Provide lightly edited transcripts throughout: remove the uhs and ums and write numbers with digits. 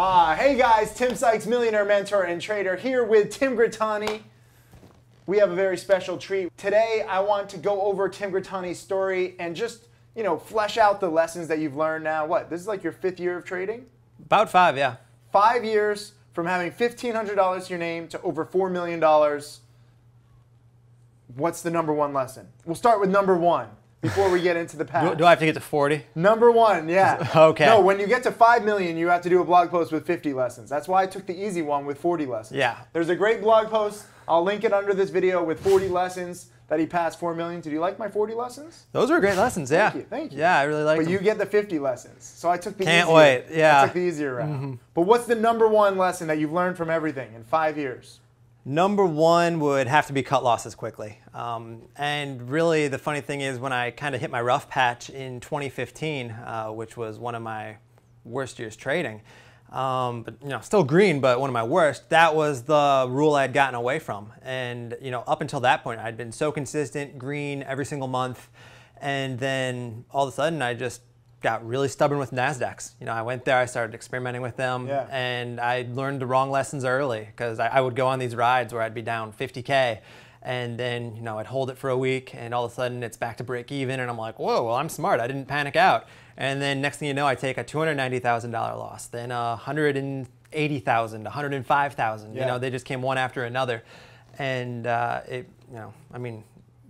Hey guys, Tim Sykes, millionaire mentor and trader, here with Tim Gritanni. We have a very special treat. Today, I want to go over Tim Gritanni's story and just, flesh out the lessons that you've learned now. What, this is like your 5th year of trading? About 5, yeah. 5 years from having $1,500 to your name to over $4 million. What's the number one lesson? We'll start with number one before we get into the past. Do I have to get to 40? Number one, yeah. Okay. No, when you get to 5 million, you have to do a blog post with 50 lessons. That's why I took the easy one with 40 lessons. Yeah. There's a great blog post. I'll link it under this video with 40 lessons that he passed 4 million. Did you like my 40 lessons? Those were great lessons, yeah. Thank you. Yeah, I really liked them. But you get the 50 lessons. So I took the Can't wait, yeah. I took the easier route. But what's the number one lesson that you've learned from everything in 5 years? Number one would have to be cut losses quickly. And really the funny thing is when I kind of hit my rough patch in 2015, which was one of my worst years trading, but still green, but one of my worst, that was the rule I had gotten away from. And up until that point, I'd been so consistent, green every single month. And then all of a sudden I just got really stubborn with NASDAQs. I went there, I started experimenting with them, and I learned the wrong lessons early because I would go on these rides where I'd be down 50K, and then I'd hold it for a week, and all of a sudden it's back to break even, and I'm like, whoa, well, I'm smart, I didn't panic out. And then next thing you know, I take a $290,000 loss, then $180,000, $105,000. They just came one after another, and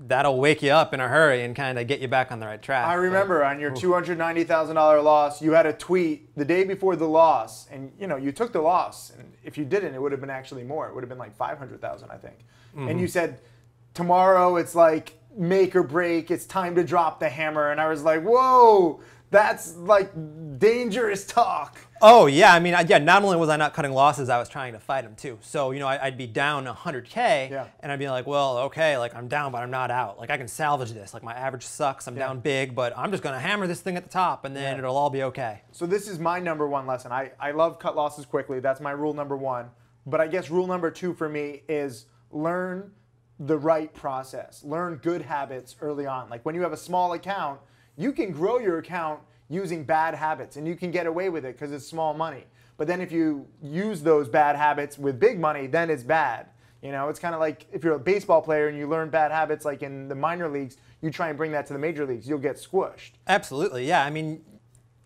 that'll wake you up in a hurry and kind of get you back on the right track. I remember on your $290,000 loss, you had a tweet the day before the loss, and you took the loss. And if you didn't, it would have been actually more. It would have been like 500,000, I think. And you said, tomorrow it's like make or break. It's time to drop the hammer. And I was like, whoa, that's like dangerous talk. Oh, yeah. Not only was I not cutting losses, I was trying to fight them too. So, I'd be down 100K, and I'd be like, well, okay, like I'm down, but I'm not out. Like I can salvage this. Like my average sucks, I'm down big, but I'm just going to hammer this thing at the top, and then it'll all be okay. So this is my number one lesson. I love cut losses quickly. That's my rule number one. But I guess rule number two for me is learn the right process. Learn good habits early on. Like when you have a small account, you can grow your account using bad habits, and you can get away with it because it's small money. But then if you use those bad habits with big money, then it's bad. It's kind of like if you're a baseball player and you learn bad habits like in the minor leagues, you try and bring that to the major leagues, you'll get squished. Absolutely, yeah.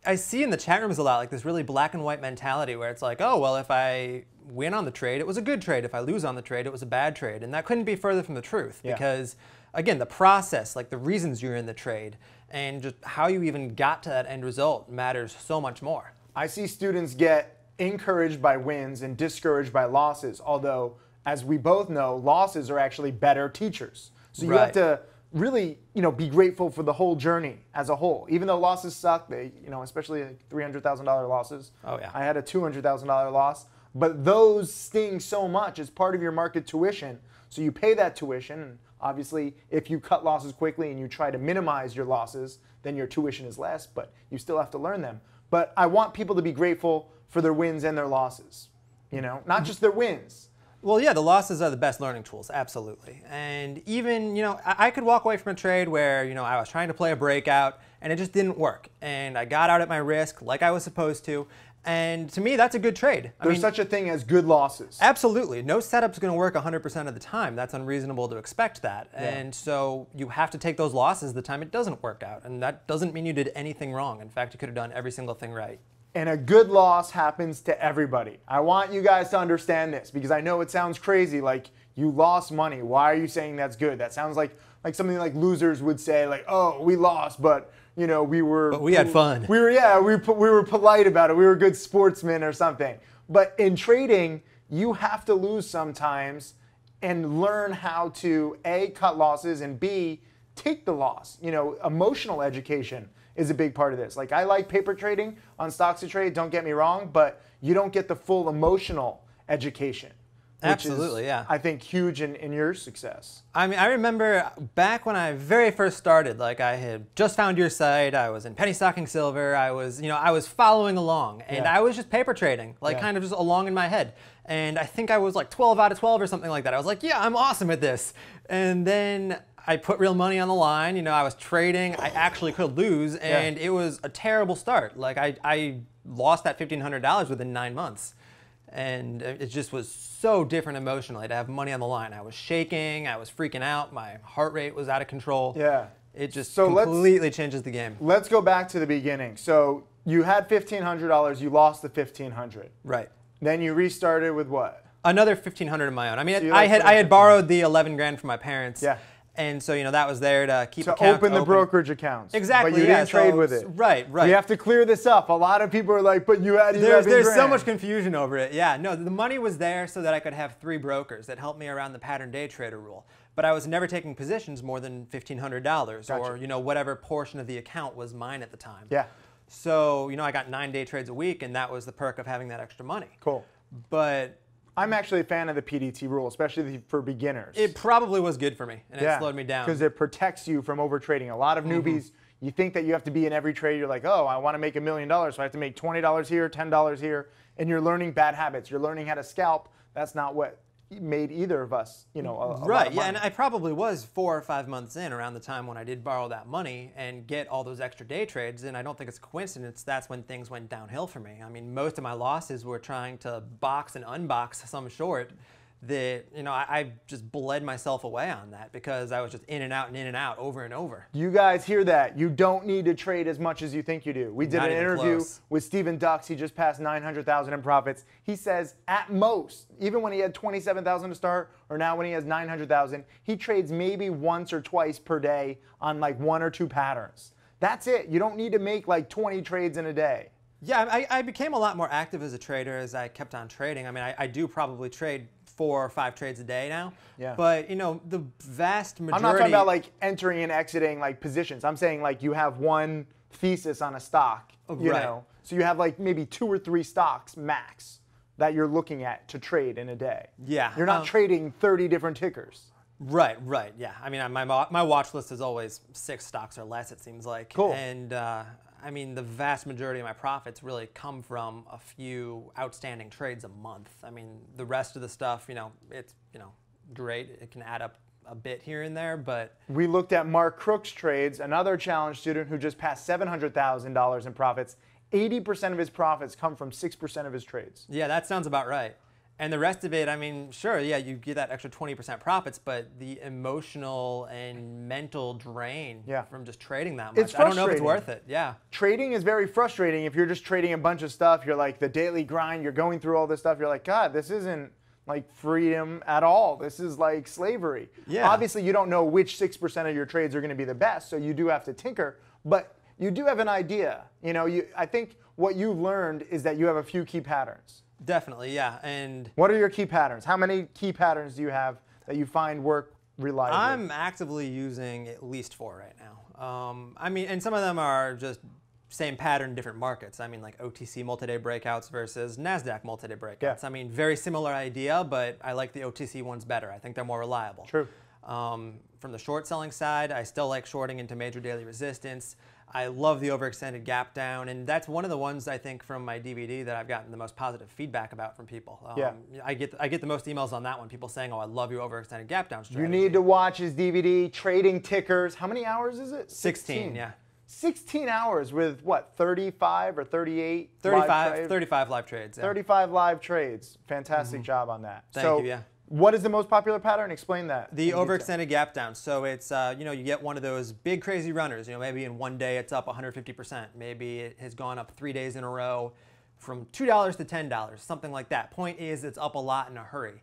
I see in the chat rooms a lot like this really black and white mentality where it's like, oh, well, if I win on the trade, it was a good trade. If I lose on the trade, it was a bad trade. And that couldn't be further from the truth because, again, the process, like the reasons you're in the trade, and just how you even got to that end result matters so much more. I see students get encouraged by wins and discouraged by losses, although, as we both know, losses are actually better teachers. So you have to really, be grateful for the whole journey as a whole. Even though losses suck, they, especially like $300,000 losses. Oh, yeah. I had a $200,000 loss, but those sting so much as part of your market tuition. So you pay that tuition, and obviously, if you cut losses quickly and you try to minimize your losses, then your tuition is less, but you still have to learn them. But I want people to be grateful for their wins and their losses, not just their wins. Well, yeah, the losses are the best learning tools, absolutely. And even, I could walk away from a trade where, I was trying to play a breakout and it just didn't work. And I got out at my risk like I was supposed to. And to me, that's a good trade. There's such a thing as good losses. Absolutely. No setup's going to work 100% of the time. That's unreasonable to expect that. Yeah. And so you have to take those losses the time it doesn't work out. And that doesn't mean you did anything wrong. In fact, you could have done every single thing right. And a good loss happens to everybody. I want you guys to understand this because I know it sounds crazy, like you lost money. Why are you saying that's good? That sounds like something like losers would say, like, oh, we lost, but we had fun. We were polite about it. We were good sportsmen or something. But in trading, you have to lose sometimes and learn how to A, cut losses, and B, take the loss. Emotional education is a big part of this. Like I like paper trading on Stocks to Trade, don't get me wrong, but you don't get the full emotional education. Absolutely, yeah. I think huge in your success. I remember back when I very first started, like I had just found your site, I was in penny stocking silver, I was following along, and I was just paper trading, kind of just along in my head. And I think I was like 12 out of 12 or something like that. I was like, yeah, I'm awesome at this. And then I put real money on the line. I was trading. I actually could lose, and it was a terrible start. Like I lost that $1,500 within 9 months. And it just was so different emotionally to have money on the line. I was shaking, I was freaking out, my heart rate was out of control. Yeah. It just completely changes the game. Let's go back to the beginning. So you had $1,500, you lost the $1,500. Right. Then you restarted with what? Another $1,500 of my own. I mean, So I had borrowed the 11 grand from my parents. Yeah. And so, that was there to keep to accounts open the brokerage accounts. Exactly. But you didn't trade with it. Right. We have to clear this up. A lot of people are like, but you had 11 There's so grand. much confusion over it. Yeah, no, the money was there so that I could have 3 brokers that helped me around the pattern day trader rule. But I was never taking positions more than $1,500 Gotcha. or, whatever portion of the account was mine at the time. Yeah. So, I got 9 day trades a week, and that was the perk of having that extra money. Cool. But I'm actually a fan of the PDT rule, especially for beginners. it probably was good for me, and it slowed me down. Because it protects you from overtrading. A lot of newbies, you think that you have to be in every trade. You're like, oh, I want to make $1 million, so I have to make $20 here, $10 here. And you're learning bad habits. You're learning how to scalp. That's not what made either of us, a lot Right, of yeah, money. and I probably was 4 or 5 months in around the time when I did borrow that money and get all those extra day trades, and I don't think it's a coincidence that's when things went downhill for me. I mean, most of my losses were trying to box and unbox some short that, I just bled myself away on that because I was just in and out over and over. You guys hear that? You don't need to trade as much as you think you do. We did Not an even interview close. with Steven Dux. He just passed 900,000 in profits. He says at most, even when he had 27,000 to start, or now when he has 900,000, he trades maybe once or twice per day on like 1 or 2 patterns. That's it. You don't need to make like 20 trades in a day. Yeah, I became a lot more active as a trader as I kept on trading. I mean, I do probably trade 4 or 5 trades a day now. Yeah. But, the vast majority... I'm not talking about like entering and exiting like positions. I'm saying like you have one thesis on a stock, you Right. know. So you have like maybe 2 or 3 stocks max that you're looking at to trade in a day. Yeah. You're not trading 30 different tickers. Right, yeah. I mean, my watch list is always 6 stocks or less, it seems like. Cool. And, I mean, the vast majority of my profits really come from a few outstanding trades a month. I mean, the rest of the stuff, it's, great. It can add up a bit here and there, but... We looked at Mark Crook's trades, another challenge student who just passed $700,000 in profits. 80% of his profits come from 6% of his trades. Yeah, that sounds about right. And the rest of it, I mean, sure, yeah, you get that extra 20% profits, but the emotional and mental drain from just trading that much, It's I don't know if it's frustrating. worth it. Yeah. Trading is very frustrating. If you're just trading a bunch of stuff, you're like the daily grind, you're going through all this stuff, you're like, God, this isn't like freedom at all. This is like slavery. Yeah. Obviously, you don't know which 6% of your trades are going to be the best, so you do have to tinker, but you do have an idea. I think what you've learned is that you have a few key patterns. Definitely, yeah. And what are your key patterns? How many key patterns do you have that you find work reliably? I'm actively using at least 4 right now. I mean, and some of them are just same pattern, different markets. I mean, like OTC multi-day breakouts versus NASDAQ multi-day breakouts. Yeah. I mean, very similar idea, but I like the OTC ones better. I think they're more reliable. True. From the short selling side, I still like shorting into major daily resistance. I love the overextended gap down, and that's one of the ones I think from my DVD that I've gotten the most positive feedback about from people. Yeah. I get the most emails on that one. People saying, "Oh, I love your overextended gap down strategy." You need to watch his DVD, Trading Tickers. How many hours is it? 16, yeah. 16 hours with what, 35 or 38 live trades? 35 live trades. Yeah. 35 live trades. Fantastic job on that. Thank you, yeah. What is the most popular pattern? Explain that. The overextended gap down. So it's, you get one of those big crazy runners. Maybe in one day it's up 150%. Maybe it has gone up 3 days in a row from $2 to $10, something like that. Point is, it's up a lot in a hurry.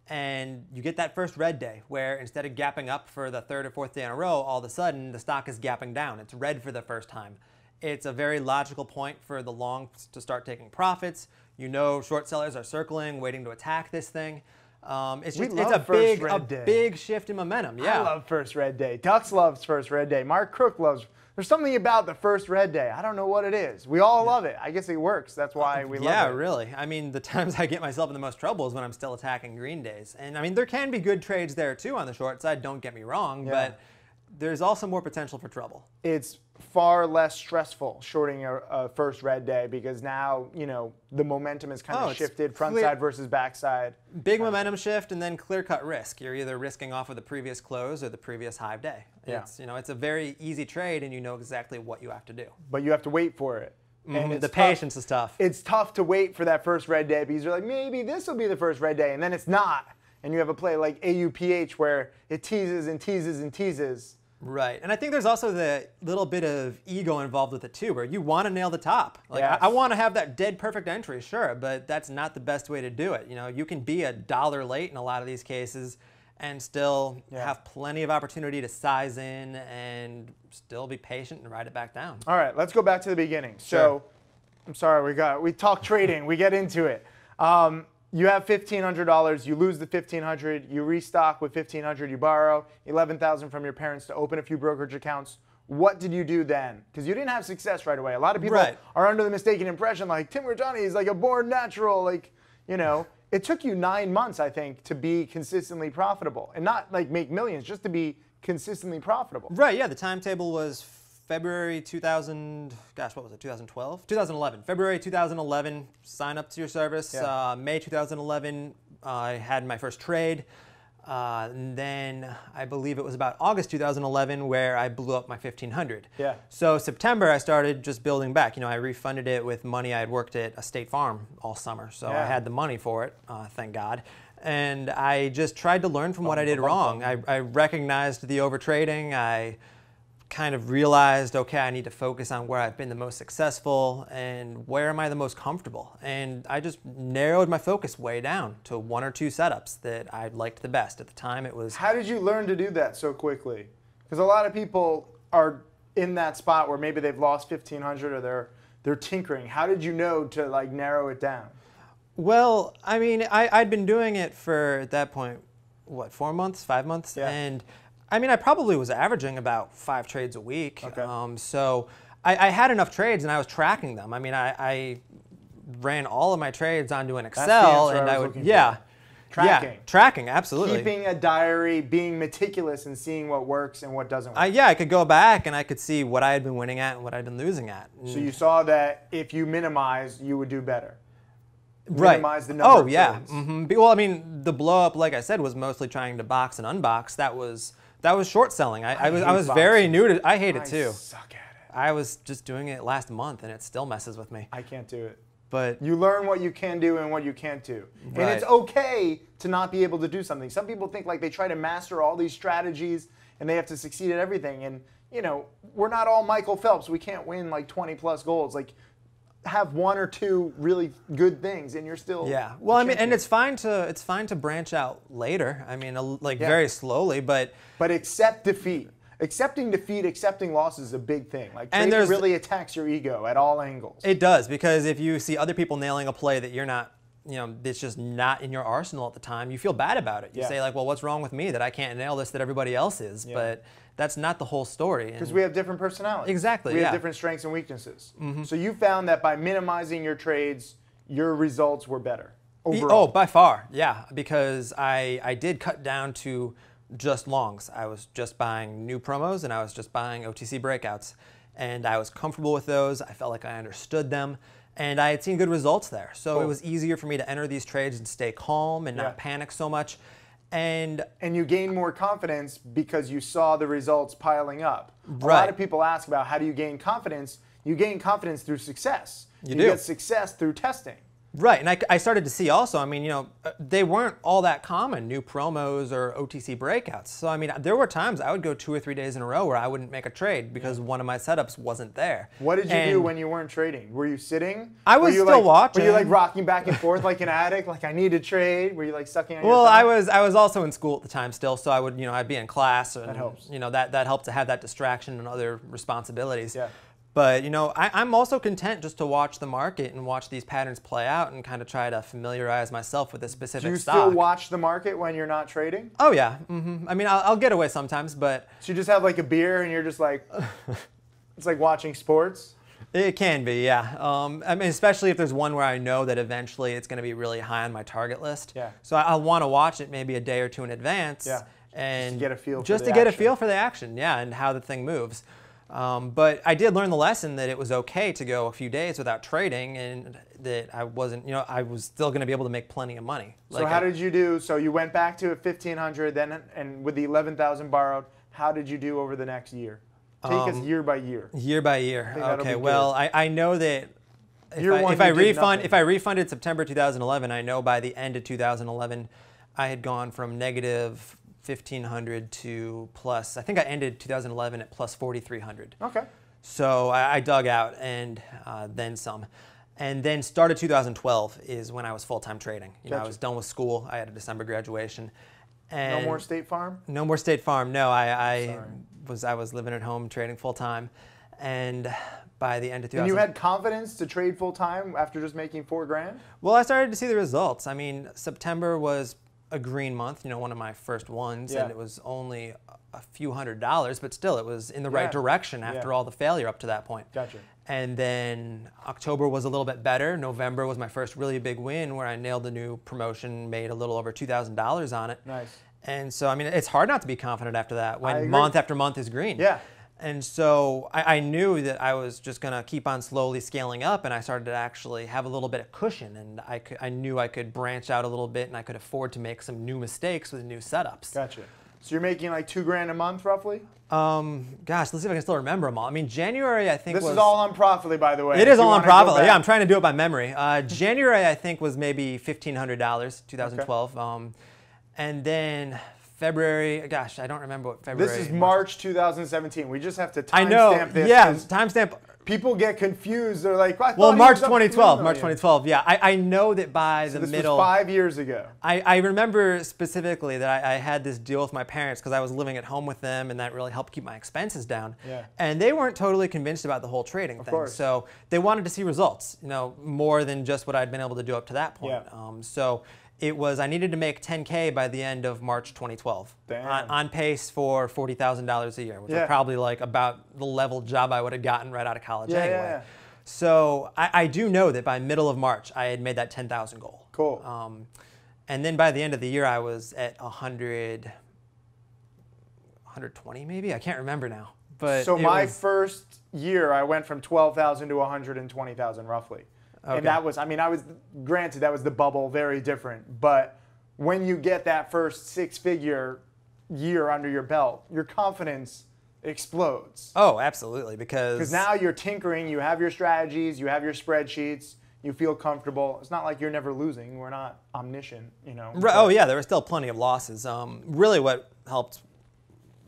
And you get that first red day where instead of gapping up for the 3rd or 4th day in a row, all of a sudden the stock is gapping down. It's red for the first time. It's a very logical point for the longs to start taking profits. Short sellers are circling, waiting to attack this thing. It's a big shift in momentum. Yeah. I love first red day. Dux loves first red day. Mark Crook loves. There's something about the first red day. I don't know what it is. We all love it. I guess it works. That's why we love it. Yeah, really. I mean, the times I get myself in the most trouble is when I'm still attacking green days. And I mean, there can be good trades there too on the short side. Don't get me wrong, but there's also more potential for trouble. It's far less stressful shorting a first red day because now, the momentum is kind of shifted front side versus back side. Big momentum shift and then clear-cut risk. You're either risking off of the previous close or the previous high day. Yeah. It's a very easy trade and you know exactly what you have to do. But you have to wait for it. And it's the patience is tough. It's tough to wait for that first red day because you're like, maybe this will be the first red day, and then it's not. And you have a play like AUPH where it teases and teases and teases. Right, and I think there's also the little bit of ego involved with it too, where you want to nail the top. Like Yes. I want to have that dead perfect entry, sure, but that's not the best way to do it. You know, you can be $1 late in a lot of these cases and still have plenty of opportunity to size in and still be patient and ride it back down. All right, let's go back to the beginning. Sure. So, I'm sorry, we talk trading, we get into it. You have $1,500, you lose the $1,500, you restock with $1,500, you borrow $11,000 from your parents to open a few brokerage accounts. What did you do then? Because you didn't have success right away. A lot of people are under the mistaken impression like Tim Gritanni is like a born natural, like, you know. It took you 9 months, I think, to be consistently profitable. And not like make millions, just to be consistently profitable. Right, yeah, the timetable was February 2000, gosh, what was it, 2012? 2011. February 2011, sign up to your service. Yeah. May 2011, I had my first trade. And then I believe it was about August 2011 where I blew up my 1,500. Yeah. So September, I started just building back. You know, I refunded it with money I had worked at a State Farm all summer. So I had the money for it, thank God. And I just tried to learn from what I did wrong. I recognized the overtrading. I kind of realized, okay, I need to focus on where I've been the most successful and where am I the most comfortable. And I just narrowed my focus way down to 1 or 2 setups that I liked the best. At the time, it was... How did you learn to do that so quickly? Because a lot of people are in that spot where maybe they've lost 1,500 or they're tinkering. How did you know to like narrow it down? Well, I mean, I'd been doing it for, at that point, what, 4 months, 5 months? Yeah. And I mean, I probably was averaging about 5 trades a week. Okay. So I had enough trades and I was tracking them. I mean, I ran all of my trades onto an Excel and I would, Tracking. Yeah, tracking, absolutely. Keeping a diary, being meticulous and seeing what works and what doesn't work. Yeah, I could go back and I could see what I had been winning at and what I'd been losing at. So you saw that if you minimize, you would do better. Right. Minimize the number of yeah. trades. Well, I mean, the blow up, like I said, was mostly trying to box and unbox. That was short selling. I was very new to. I hate it too. I suck at it. I was just doing it last month, and it still messes with me. I can't do it. But you learn what you can do and what you can't do. Right. And it's okay to not be able to do something. Some people think like they try to master all these strategies and they have to succeed at everything. And, you know, we're not all Michael Phelps. We can't win like 20 plus golds. Like, have 1 or 2 really good things and you're still well, I mean, and it's fine to branch out later. I mean, very slowly, but accept defeat. Accepting defeat, accepting loss is a big thing. Like, trading really attacks your ego at all angles. It does, because if you see other people nailing a play that you're not, you know, it's just not in your arsenal at the time, you feel bad about it. You say like, well, what's wrong with me that I can't nail this that everybody else is? But that's not the whole story. Because we have different personalities. Exactly, We have different strengths and weaknesses. So you found that by minimizing your trades, your results were better overall. Oh, by far, yeah, because I did cut down to just longs. I was just buying new promos and I was just buying OTC breakouts. And I was comfortable with those. I felt like I understood them. And I had seen good results there. So it was easier for me to enter these trades and stay calm and not panic so much. And you gain more confidence because you saw the results piling up. Right. A lot of people ask about how do you gain confidence. You gain confidence through success. You get success through testing. Right, and I started to see also, I mean, you know, they weren't all that common, new promos or OTC breakouts. So, I mean, there were times I would go 2 or 3 days in a row where I wouldn't make a trade because one of my setups wasn't there. What did you do when you weren't trading? Were you sitting? I was still watching. Were you like rocking back and forth like an addict? Like, I need to trade? Were you like sucking on your Well, thumb? I was also in school at the time still, so I would, you know, I'd be in class. And, that helps. You know, that helped to have that distraction and other responsibilities. Yeah. But, you know, I'm also content just to watch the market and watch these patterns play out and kind of try to familiarize myself with a specific stock. Do you still watch the market when you're not trading? Oh, yeah. I mean, I'll get away sometimes, but... So you just have like a beer and you're just like... it's like watching sports? It can be, yeah. I mean, especially if there's one where I know that eventually it's going to be really high on my target list. Yeah. So I'll want to watch it maybe a day or two in advance. Yeah. And just to get a feel for just the to get a action. feel for the action, yeah, and how the thing moves. But I did learn the lesson that it was okay to go a few days without trading, and that I wasn't, you know, I was still going to be able to make plenty of money. So how did you do? So you went back to 1,500, then, and with the 11,000 borrowed, how did you do over the next year? Take us year by year. Year by year. that'll Okay. be Well, I know that if I refunded September 2011, I know by the end of 2011, I had gone from negative 1,500 to plus. I think I ended 2011 at plus 4,300. Okay. So I dug out and then some. And then started 2012 is when I was full-time trading. You know, I was done with school. I had a December graduation. And no more State Farm? No more State Farm. No, I was living at home trading full-time. And by the end of 2000. And you had confidence to trade full-time after just making $4,000? Well, I started to see the results. I mean, September was a green month, you know, one of my first ones, and it was only a few $100s, but still it was in the right direction after all the failure up to that point. Gotcha. And then October was a little bit better. November was my first really big win where I nailed the new promotion, made a little over $2,000 on it. Nice. And so, I mean, it's hard not to be confident after that when month after month is green. Yeah. And so I knew that I was just going to keep on slowly scaling up, and I started to actually have a little bit of cushion, and I knew I could branch out a little bit, and I could afford to make some new mistakes with new setups. Gotcha. So you're making like $2,000 a month roughly? Gosh, let's see if I can still remember them all. I mean, January I think this is all on Profitly, by the way. It is all on Profitly. Yeah, I'm trying to do it by memory. January I think was maybe $1,500, 2012. Okay. And then February, gosh, I don't remember what February. This is March 2017. We just have to timestamp this. Yeah, timestamp. People get confused. They're like, well, March 2012. March 2012. Yeah, I know that by the middle. This was 5 years ago. I remember specifically that I had this deal with my parents because I was living at home with them, and that really helped keep my expenses down. Yeah. And they weren't totally convinced about the whole trading thing. Of course. So they wanted to see results, you know, more than just what I'd been able to do up to that point. Yeah. So it was, I needed to make 10K by the end of March 2012. Damn. On pace for $40,000 a year, which was probably like about the level job I would have gotten right out of college anyway. Yeah. So I do know that by middle of March, I had made that 10,000 goal. Cool. And then by the end of the year, I was at 120 maybe? I can't remember now. But so my first year, I went from 12,000 to 120,000 roughly. Okay. And that was, I mean, granted, that was the bubble, very different. But when you get that first six-figure year under your belt, your confidence explodes. Oh, absolutely. Because now you're tinkering, you have your strategies, you have your spreadsheets, you feel comfortable. It's not like you're never losing. We're not omniscient, you know. Oh, yeah, there were still plenty of losses. Really what helped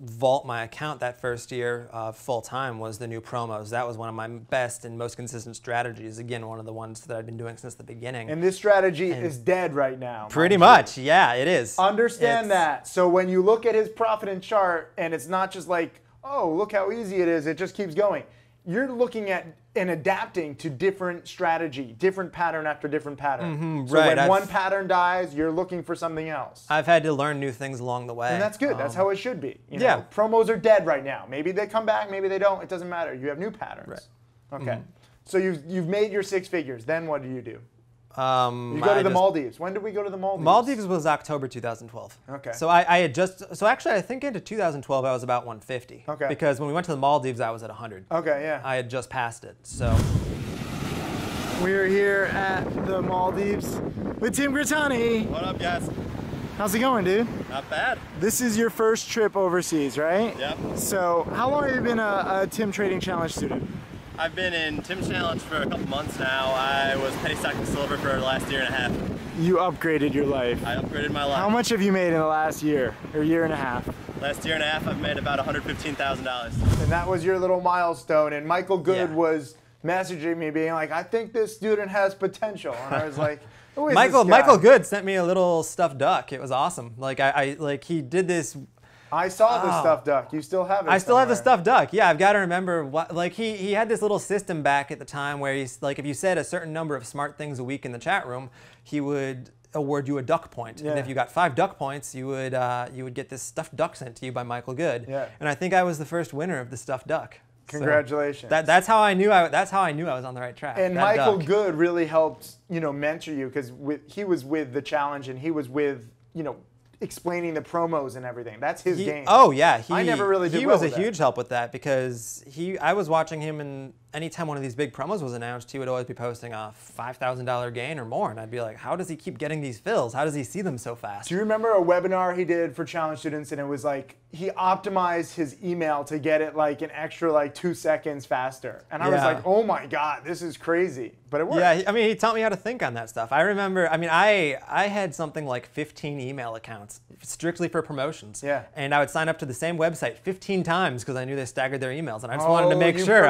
vault my account that first year full time was the new promos. That was one of my best and most consistent strategies. Again, one of the ones that I've been doing since the beginning. And this strategy is dead right now. Pretty much, yeah, it is. Understand that. So when you look at his profit and chart, and it's not just like, oh, look how easy it is, it just keeps going. You're looking at and adapting to different strategy, different pattern after different pattern. Mm-hmm, so when one pattern dies, you're looking for something else. I've had to learn new things along the way. And that's good. That's how it should be. You know, promos are dead right now. Maybe they come back, maybe they don't. It doesn't matter. You have new patterns. Right. Okay. Mm-hmm. So you've made your six figures. Then what do? You go to the Maldives. When did we go to the Maldives? Maldives was October 2012. Okay. So I had just, so actually I think into 2012 I was about 150. Okay. Because when we went to the Maldives I was at 100. Okay, yeah. I had just passed it, so. We're here at the Maldives with Tim Gritanni. What up, guys? How's it going, dude? Not bad. This is your first trip overseas, right? Yep. So how long have you been a Tim Trading Challenge student? I've been in Tim Challenge for a couple months now. I was penny stocking silver for the last year and a half. You upgraded your life. I upgraded my life. How much have you made in the last year or year and a half? Last year and a half, I've made about $115,000. And that was your little milestone. And Michael Good was messaging me being like, I think this student has potential. And I was like, who is this guy? Michael Good sent me a little stuffed duck. It was awesome. Like he did this. I saw the stuffed duck. You still have it. I still have the stuffed duck. Yeah, I've got to remember what, like he had this little system back at the time where he's like, if you said a certain number of smart things a week in the chat room, he would award you a duck point. Yeah. And if you got 5 duck points, you would get this stuffed duck sent to you by Michael Good. Yeah. And I think I was the first winner of the stuffed duck. Congratulations. So that's how I knew I was on the right track. And Michael Good really helped, mentor you because he was with the challenge and he was with, explaining the promos and everything. That's his game. Oh yeah, I never really did He well was with a huge help with that because I was watching him anytime one of these big promos was announced, he would always be posting a $5,000 gain or more. And I'd be like, how does he keep getting these fills? How does he see them so fast? Do you remember a webinar he did for challenge students, and it was like he optimized his email to get it like an extra like 2 seconds faster? And I was like, oh my God, this is crazy. But it worked. Yeah, I mean, he taught me how to think on that stuff. I remember, I mean, I had something like 15 email accounts strictly for promotions. Yeah. And I would sign up to the same website 15 times because I knew they staggered their emails. And I just wanted to make sure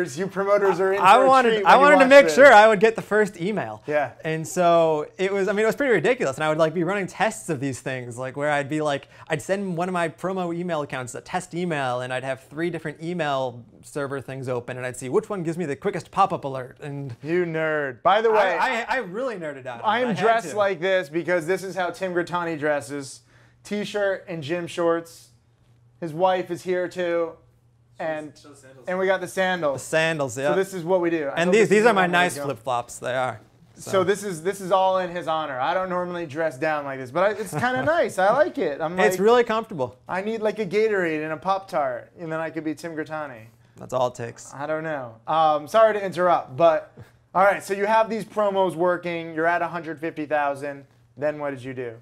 you promoters are in for I a wanted treat I when you wanted to watch make this. sure I would get the first email. Yeah. And so it was, I mean, it was pretty ridiculous. And I would like be running tests of these things, like where I'd be like, I'd send one of my promo email accounts a test email, and I'd have 3 different email server things open, and I'd see which one gives me the quickest pop-up alert. And you nerd. By the way, I really nerded out. I am dressed like this because this is how Tim Gritanni dresses. T-shirt and gym shorts. His wife is here too. And we got the sandals. The sandals, yeah. So this is what we do. And these are my nice flip-flops. They are. So this is all in his honor. I don't normally dress down like this, but it's kind of nice. I like it. I'm like, it's really comfortable. I need like a Gatorade and a Pop-Tart, and then I could be Tim Gritanni. That's all it takes. I don't know. Sorry to interrupt, but all right. So you have these promos working. You're at 150,000. Then what did you do?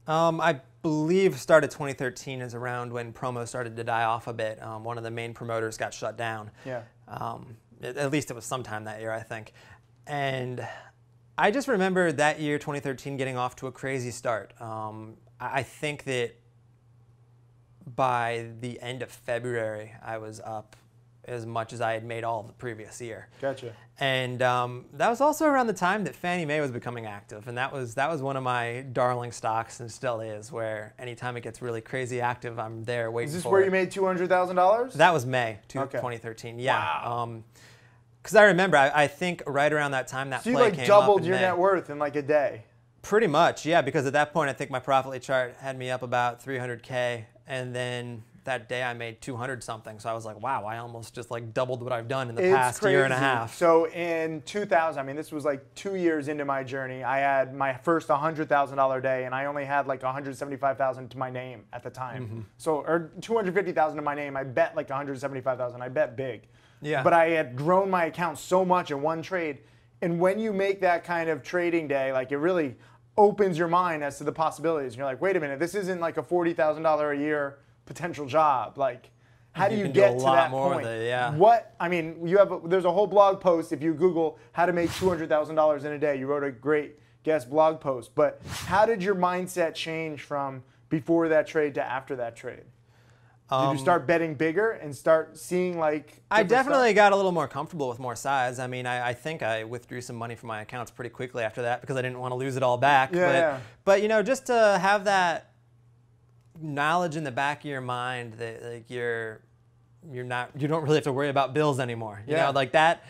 I believe start of 2013 is around when promos started to die off a bit. One of the main promoters got shut down. Yeah. At least it was sometime that year, I think. And I just remember that year, 2013, getting off to a crazy start. I think that by the end of February, I was up as much as I had made all of the previous year. Gotcha. And that was also around the time that Fannie Mae was becoming active, and that was one of my darling stocks, and still is, where anytime it gets really crazy active, I'm there waiting for it. Is this where you made $200,000? That was May 2013, yeah. Wow. Because I remember, I think right around that time that play came up. So you like doubled your net worth in like a day? Pretty much, yeah, because at that point I think my Profitly chart had me up about 300K, and then that day I made 200 something. So I was like, wow, I almost just like doubled what I've done in the past year and a half. So in 2000, I mean, this was like 2 years into my journey. I had my first $100,000 day, and I only had like 175,000 to my name at the time. Mm-hmm. So, or 250,000 to my name. I bet like 175,000. I bet big. Yeah. But I had grown my account so much in one trade. And when you make that kind of trading day, like it really opens your mind as to the possibilities. And you're like, wait a minute, this isn't like a $40,000 a year potential job. Like, how do you get to that point? Yeah. What, I mean, there's a whole blog post. If you Google how to make $200,000 in a day, you wrote a great guest blog post. But how did your mindset change from before that trade to after that trade? Did you start betting bigger and start seeing like? I definitely got a little more comfortable with more size. I mean, I think I withdrew some money from my accounts pretty quickly after that because I didn't want to lose it all back. But you know, just to have that knowledge in the back of your mind that like you don't really have to worry about bills anymore. You know, like that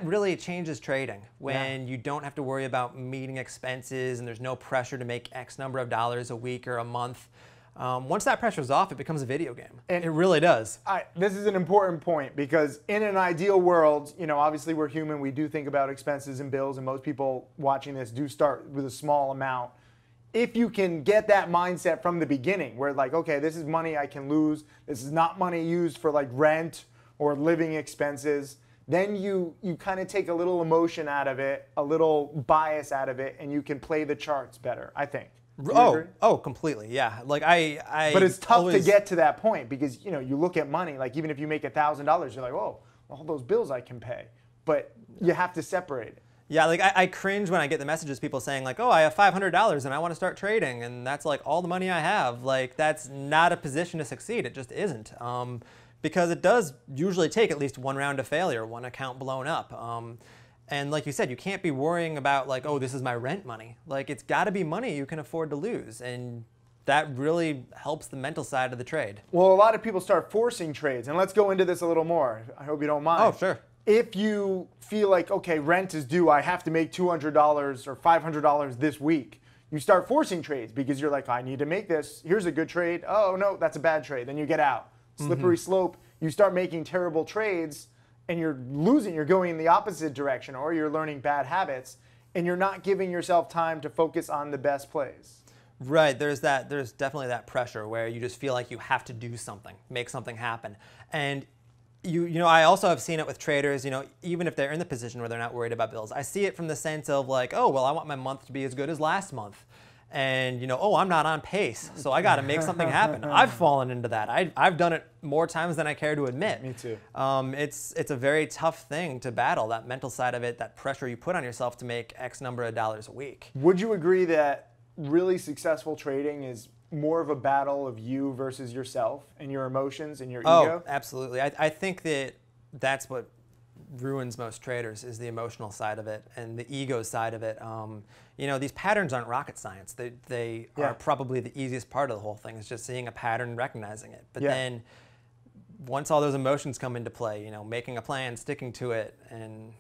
really changes trading when you don't have to worry about meeting expenses and there's no pressure to make X number of dollars a week or a month. Once that pressure's off, it becomes a video game. And it really does. This is an important point because in an ideal world, you know, obviously we're human. We do think about expenses and bills, and most people watching this do start with a small amount. If you can get that mindset from the beginning where like, okay, this is money I can lose. This is not money used for like rent or living expenses. Then you kind of take a little emotion out of it, a little bias out of it, and you can play the charts better, I think. Oh, completely, yeah. Like But it's tough to get to that point because you know you look at money. Like even if you make $1,000, you're like, whoa, all those bills I can pay. But you have to separate it. Yeah, like I cringe when I get the messages people saying like, oh, I have $500 and I want to start trading, and that's like all the money I have. Like that's not a position to succeed. It just isn't. Because it does usually take at least one round of failure, one account blown up. And like you said, you can't be worrying about like, oh, this is my rent money. Like it's got to be money you can afford to lose. And that really helps the mental side of the trade. Well, a lot of people start forcing trades. And let's go into this a little more. I hope you don't mind. Oh, sure. If you feel like, okay, rent is due, I have to make $200 or $500 this week, you start forcing trades because you're like, I need to make this. Here's a good trade. Oh, no, that's a bad trade. Then you get out. Slippery slope. You start making terrible trades. And you're losing, you're going in the opposite direction, or you're learning bad habits, and you're not giving yourself time to focus on the best plays. Right, there's definitely that pressure where you just feel like you have to do something, make something happen. And I also have seen it with traders, even if they're in the position where they're not worried about bills. I see it from the sense of like, oh, well, I want my month to be as good as last month. And, oh, I'm not on pace, so I got to make something happen. I've fallen into that. I've done it more times than I care to admit. Me too. It's a very tough thing to battle, that mental side of it, that pressure you put on yourself to make X number of dollars a week. Would you agree that really successful trading is more of a battle of you versus yourself and your emotions and your ego? Oh, absolutely. I think that's what ruins most traders, is the emotional side of it and the ego side of it. These patterns aren't rocket science. They are probably the easiest part of the whole thing, is just seeing a pattern and recognizing it. But then once all those emotions come into play, making a plan, sticking to it, and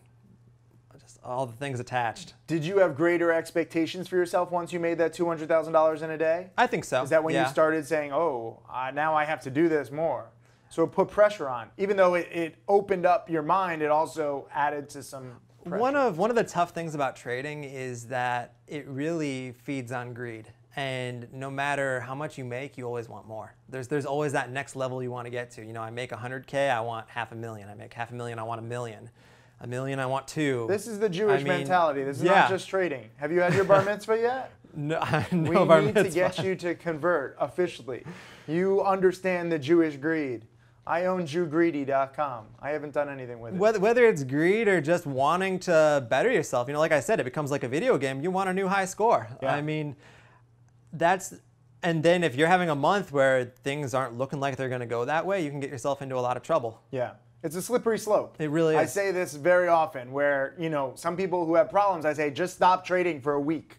just all the things attached. Did you have greater expectations for yourself once you made that $200,000 in a day? I think so. Is that when you started saying, oh, now I have to do this more? So it put pressure on. Even though it opened up your mind, it also added to some pressure. One of the tough things about trading is that it really feeds on greed. And no matter how much you make, you always want more. There's always that next level you want to get to. I make 100K, I want $500,000. I make $500,000, I want $1 million. $1 million, I want $2 million. This is the Jewish mentality. This is not just trading. Have you had your bar mitzvah yet? No, we need to get you to convert officially. You understand the Jewish greed. I own JewGreedy.com. I haven't done anything with it. Whether it's greed or just wanting to better yourself, like I said, it becomes like a video game. You want a new high score. Yeah. And then if you're having a month where things aren't looking like they're going to go that way, you can get yourself into a lot of trouble. Yeah. It's a slippery slope. It really is. I say this very often where, some people who have problems, I say, just stop trading for a week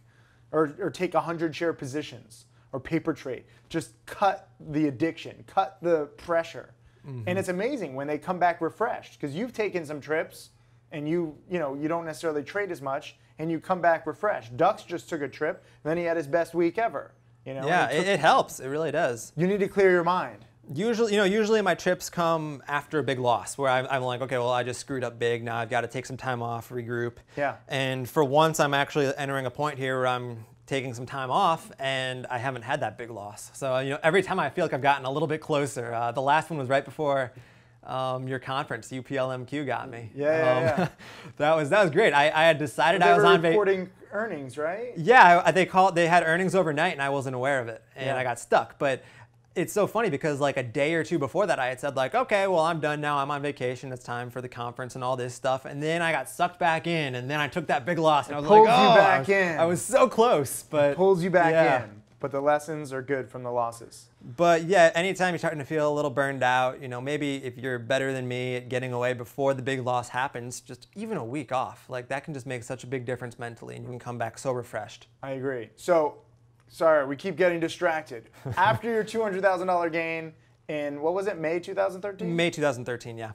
or take 100 share positions or paper trade. Just cut the addiction, cut the pressure. Mm-hmm. And it's amazing when they come back refreshed, because you've taken some trips and you don't necessarily trade as much, and you come back refreshed. Dux just took a trip, and then he had his best week ever. Yeah, it helps. It really does. You need to clear your mind. Usually my trips come after a big loss, where I'm like, okay, well, I just screwed up big. Now I've got to take some time off, regroup. Yeah. And for once, I'm actually entering a point here where I'm taking some time off, and I haven't had that big loss. So every time I feel like I've gotten a little bit closer. The last one was right before your conference. UPLMQ got me. Yeah. That was great. I had decided I was on reporting earnings, right? Yeah, they had earnings overnight, and I wasn't aware of it, and I got stuck. But it's so funny because like a day or two before that, I had said like, okay, well, I'm done now. I'm on vacation. It's time for the conference and all this stuff. And then I got sucked back in, and then I took that big loss, and I was like, oh, you back in. I was so close, but it pulls you back in. But the lessons are good from the losses. But yeah, anytime you're starting to feel a little burned out, maybe if you're better than me at getting away before the big loss happens, just even a week off, like that can just make such a big difference mentally, and you can come back so refreshed. I agree. So, sorry, we keep getting distracted. After your $200,000 gain in, what was it, May 2013? May 2013, yeah.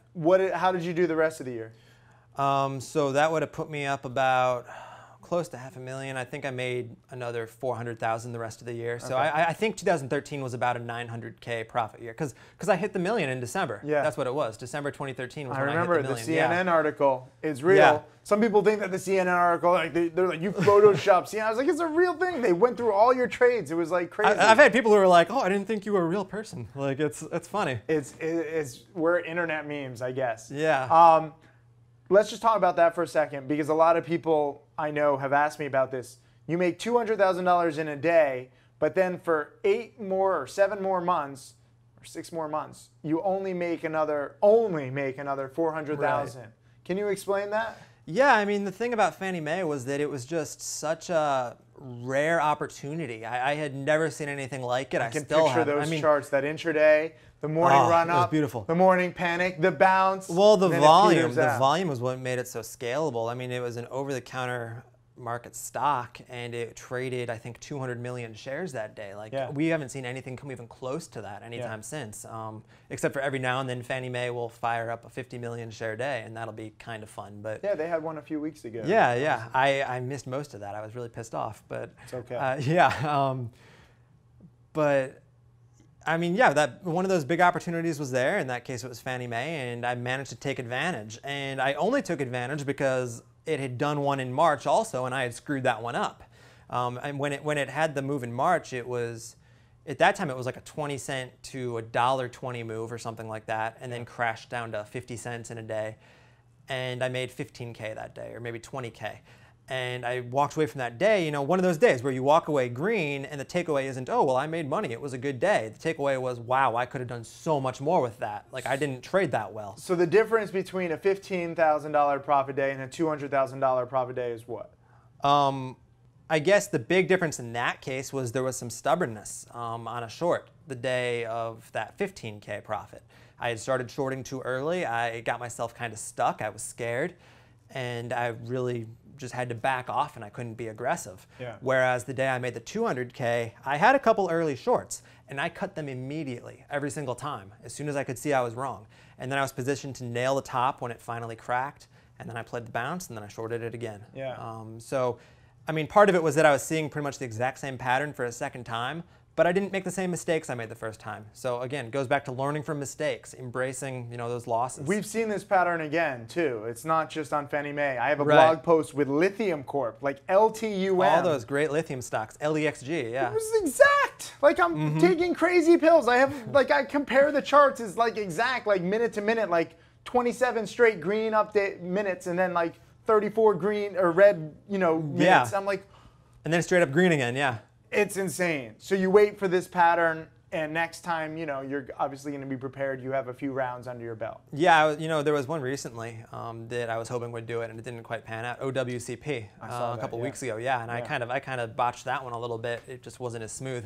How did you do the rest of the year? So that would have put me up about close to $500,000. I think I made another $400,000 the rest of the year. So Okay. I think 2013 was about a $900K profit year because I hit the million in December. Yeah. That's what it was. December 2013 was I when remember I hit the million. the CNN article is real. Yeah. Some people think that the CNN article, like they're like, you photoshopped CNN. I was like, it's a real thing. They went through all your trades. It was like crazy. I've had people who are like, oh, I didn't think you were a real person. Like, it's funny. We're internet memes, I guess. Yeah. Let's just talk about that for a second, because a lot of people I know have asked me about this. You make $200,000 in a day, but then for 8 more or 7 more months or 6 more months, you only make another $400,000. Right. Can you explain that? Yeah, I mean, the thing about Fannie Mae was that it was just such a rare opportunity. I had never seen anything like it. I can picture those charts, that intraday, the morning run up, it was beautiful. The morning panic, the bounce. Well, the volume was what made it so scalable. I mean, it was an over-the-counter market stock, and it traded, I think, 200 million shares that day. Like, we haven't seen anything come even close to that anytime since, except for every now and then Fannie Mae will fire up a 50 million share day, and that'll be kind of fun. But yeah, they had one a few weeks ago. Yeah. I missed most of that. I was really pissed off, but it's okay. But I mean, yeah, that one of those big opportunities was there. In that case, it was Fannie Mae, and I managed to take advantage. And I only took advantage because it had done one in March also, and I had screwed that one up. And when it had the move in March, it was At that time, it was like a 20-cent to a $1.20 move or something like that, and then crashed down to 50 cents in a day. And I made 15K that day, or maybe 20K. And I walked away from that day, you know, one of those days where you walk away green and the takeaway isn't, oh, well, I made money. It was a good day. The takeaway was, wow, I could have done so much more with that. Like, I didn't trade that well. So the difference between a $15,000 profit day and a $200,000 profit day is what? I guess the big difference in that case was there was some stubbornness on a short the day of that 15K profit. I had started shorting too early. I got myself kind of stuck. I was scared, and I really just had to back off, and I couldn't be aggressive. Yeah. Whereas the day I made the 200K, I had a couple early shorts, and I cut them immediately, every single time, as soon as I could see I was wrong. And then I was positioned to nail the top when it finally cracked, and then I played the bounce, and then I shorted it again. Yeah. So, I mean, part of it was that I was seeing pretty much the exact same pattern for a second time, but I didn't make the same mistakes I made the first time. So again, it goes back to learning from mistakes, embracing, you know, those losses. We've seen this pattern again, too. It's not just on Fannie Mae. I have a blog post with Lithium Corp, like LTUM. All those great lithium stocks, LEXG, yeah. It was exact. Like, I'm taking crazy pills. I have, like, I compare the charts as, like, exact, like, minute to minute, like, 27 straight green update minutes, and then, like, 34 green or red, you know, minutes. Yeah. I'm like, and then straight up green again, yeah. it's insane. So you wait for this pattern, and next time, you know, you're obviously going to be prepared. You have a few rounds under your belt. Yeah, you know, there was one recently that I was hoping would do it, and it didn't quite pan out. OWCP a couple weeks ago, yeah, and I kind of botched that one a little bit. It just wasn't as smooth.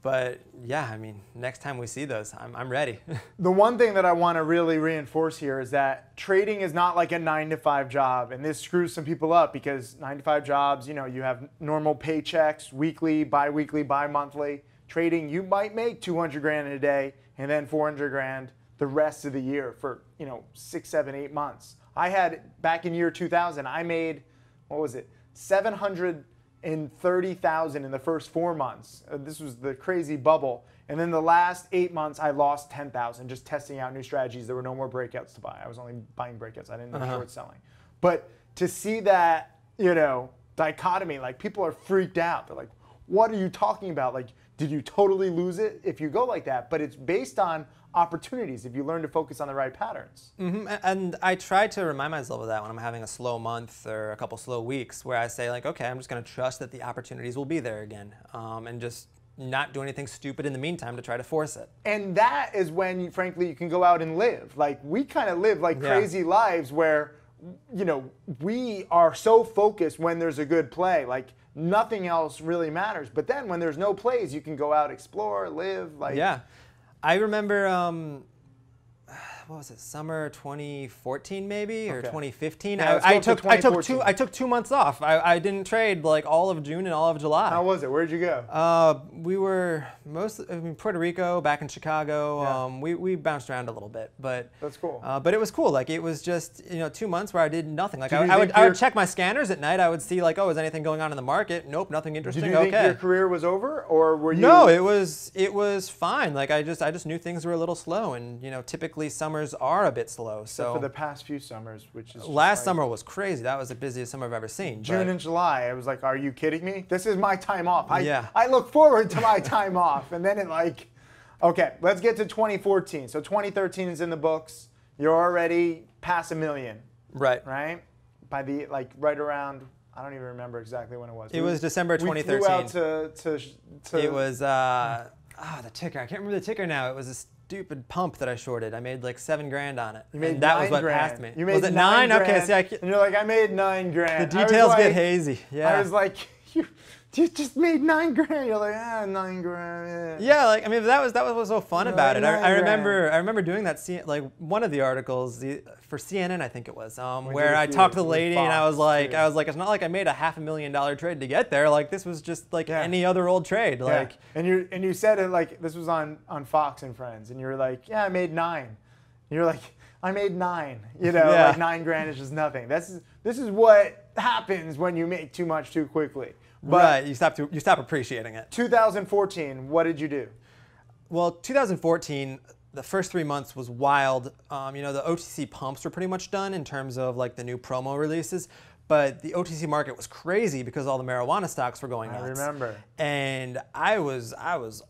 But yeah, I mean, next time we see those, I'm ready. The one thing that I want to really reinforce here is that trading is not like a 9-to-5 job, and this screws some people up because 9-to-5 jobs, you know, you have normal paychecks, weekly, bi-weekly, bi-monthly. Trading, you might make 200 grand in a day and then 400 grand the rest of the year for, you know, 6, 7, 8 months. I had, back in year 2000, I made, what was it, 730,000 in the first 4 months. This was the crazy bubble. And then the last 8 months, I lost 10,000 just testing out new strategies. There were no more breakouts to buy. I was only buying breakouts. I didn't do short selling. But to see that, you know, dichotomy, like people are freaked out. They're like, what are you talking about? Like, did you totally lose it if you go like that? But it's based on opportunities if you learn to focus on the right patterns. And I try to remind myself of that when I'm having a slow month or a couple slow weeks where I say like, okay, I'm just going to trust that the opportunities will be there again and just not do anything stupid in the meantime to try to force it. And that is when, frankly, you can go out and live. Like, we kind of live like crazy lives where, you know, we are so focused when there's a good play. Like, nothing else really matters. But then when there's no plays, you can go out, explore, live. Like, yeah. I remember, what was it, summer 2014 maybe, or 2015? Yeah, I took 2 months off. I didn't trade like all of June and all of July. How was it? Where'd you go? We were Puerto Rico, back in Chicago. We bounced around a little bit, but that's cool. But it was cool. Like, it was just, you know, 2 months where I did nothing. Like, I would check my scanners at night. I would see like, oh, is anything going on in the market? Nope, nothing interesting. Did you think your career was over, or were you? No, it was fine. Like, I just knew things were a little slow, and you know, typically summers are a bit slow. So for the past few summers, which is last summer was crazy. That was the busiest summer I've ever seen. June and July, I was like, are you kidding me? This is my time off. I look forward to my time off. And then it like, okay, let's get to 2014. So 2013 is in the books. You're already past $1 million. Right. Right? By the, like, right around, I don't even remember exactly when it was. It was December 2013. We flew out to it was, the ticker. I can't remember the ticker now. It was a stupid pump that I shorted. I made like 7 grand on it. You made that was what grand. passed me. You made was it 9? Okay, see, and you're like, I made 9 grand. The details get hazy. Yeah. I was like, you just made 9 grand. You're like, 9 grand. Yeah, like, I mean, that was what was so fun about it. I remember doing that. Like, one of the articles for CNN, I think it was, where I talked to the lady and I was like, it's not like I made a $500,000 trade to get there. Like, this was just like any other old trade. Like, and you said it like this was on Fox and Friends, and you were like, yeah, I made 9. And you're like, I made 9. You know, like 9 grand is just nothing. This is what happens when you make too much too quickly. But you stop appreciating it. 2014, what did you do? Well, 2014, the first 3 months was wild. You know, the OTC pumps were pretty much done in terms of like the new promo releases. But the OTC market was crazy because all the marijuana stocks were going nuts. I remember. And I was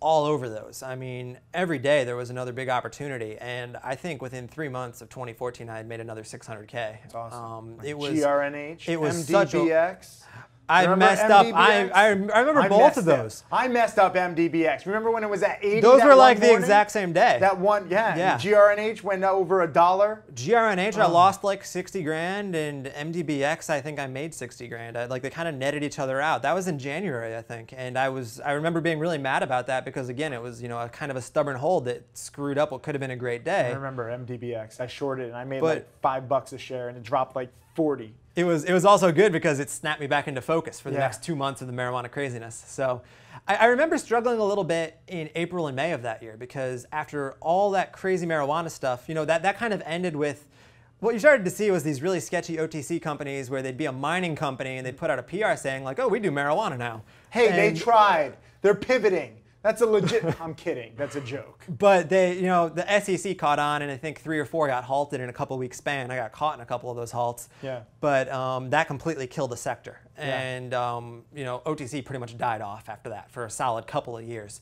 all over those. I mean, every day there was another big opportunity. And I think within 3 months of 2014, I had made another 600K. That's awesome. It was GRNH, it was MDBX. I messed up. I remember both of those. I messed up MDBX. Remember when it was at 80? Those were like the exact same day. That one, yeah. GRNH went over $1. GRNH, I lost like 60 grand, and MDBX, I think I made 60 grand. Like they kind of netted each other out. That was in January, I think, and I remember being really mad about that because again, it was a kind of a stubborn hold that screwed up what could have been a great day. I remember MDBX. I shorted and I made like $5 a share, and it dropped like 40. It was also good because it snapped me back into focus for the next 2 months of the marijuana craziness. So I remember struggling a little bit in April and May of that year because after all that crazy marijuana stuff, that kind of ended with what you started to see was these really sketchy OTC companies where they'd be a mining company and they'd put out a PR saying like, oh, we do marijuana now. Hey, they tried. They're pivoting. That's a legit, I'm kidding, that's a joke. But they, the SEC caught on, and I think 3 or 4 got halted in a couple weeks span. I got caught in a couple of those halts. Yeah. But that completely killed the sector. Yeah. And, OTC pretty much died off after that for a solid couple of years.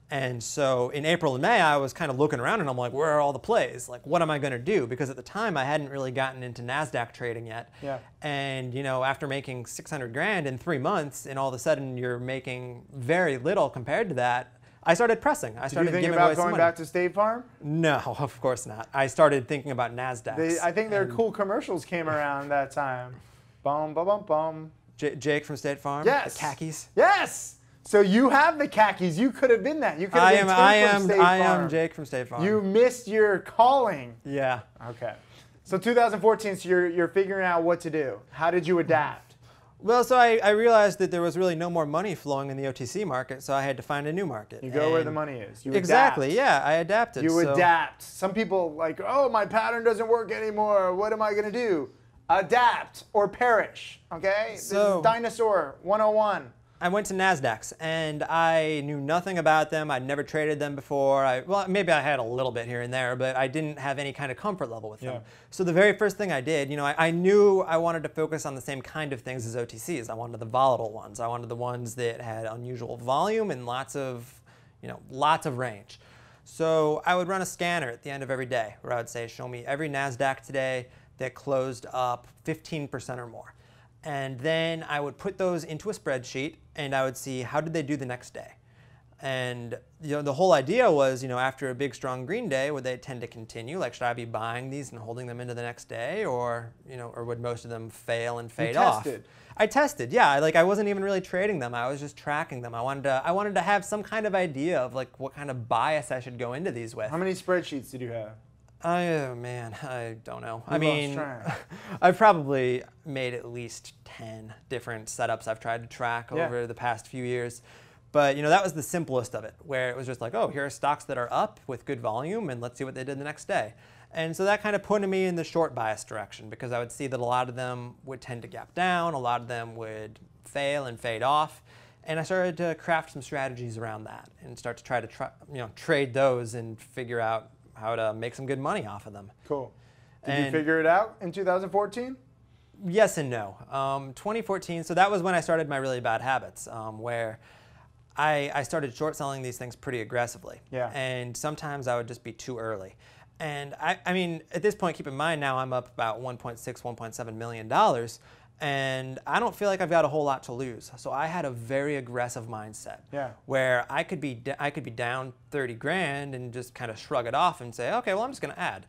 And so in April and May, I was kind of looking around and I'm like, where are all the plays? Like, what am I going to do? Because at the time, I hadn't really gotten into NASDAQ trading yet. Yeah. And, after making 600 grand in 3 months, and all of a sudden you're making very little compared to that, I started pressing. I started giving away some money. Did you think about going back to State Farm? No, of course not. I started thinking about NASDAQ. I think their cool commercials came around that time. Bum, bum, bum, bum. Jake from State Farm? Yes. The khakis? Yes. So you have the khakis. You could have been that. You could have been Tim from State Farm. I am Jake from State Farm. You missed your calling. Yeah. Okay. So 2014, so you're figuring out what to do. How did you adapt? Well, so I realized that there was really no more money flowing in the OTC market, so I had to find a new market. You go where the money is. You exactly, adapt. Yeah, I adapted. You adapt. Some people like, oh, my pattern doesn't work anymore. What am I going to do? Adapt or perish, okay? This is Dinosaur 101. I went to NASDAQs, and I knew nothing about them. I'd never traded them before. Well, maybe I had a little bit here and there, but I didn't have any kind of comfort level with them. So the very first thing I did, I knew I wanted to focus on the same kind of things as OTCs. I wanted the volatile ones. I wanted the ones that had unusual volume and lots of range. So I would run a scanner at the end of every day where I would say, show me every NASDAQ today that closed up 15% or more. And then I would put those into a spreadsheet and I would see how did they do the next day. And the whole idea was, after a big strong green day, would they tend to continue? Like, should I be buying these and holding them into the next day, or or would most of them fail and fade off? You tested. I tested, yeah. I wasn't even really trading them. I was just tracking them. I wanted to have some kind of idea of like what kind of bias I should go into these with. How many spreadsheets did you have? Man, I don't know. I mean, lost track. I've probably made at least 10 different setups I've tried to track over the past few years. But that was the simplest of it, where it was just like, oh, here are stocks that are up with good volume, and let's see what they did the next day. And so that kind of put me in the short bias direction, because I would see that a lot of them would tend to gap down, a lot of them would fail and fade off. And I started to craft some strategies around that and start to try to trade those and figure out how to make some good money off of them. Cool. Did you figure it out in 2014? Yes and no. 2014, so that was when I started my really bad habits, where I started short selling these things pretty aggressively. Yeah. And sometimes I would just be too early. And I mean, at this point, keep in mind now I'm up about $1.6, $1.7 million. And I don't feel like I've got a whole lot to lose. So I had a very aggressive mindset, where I could be down 30 grand and just kind of shrug it off and say, okay, well, I'm just going to add.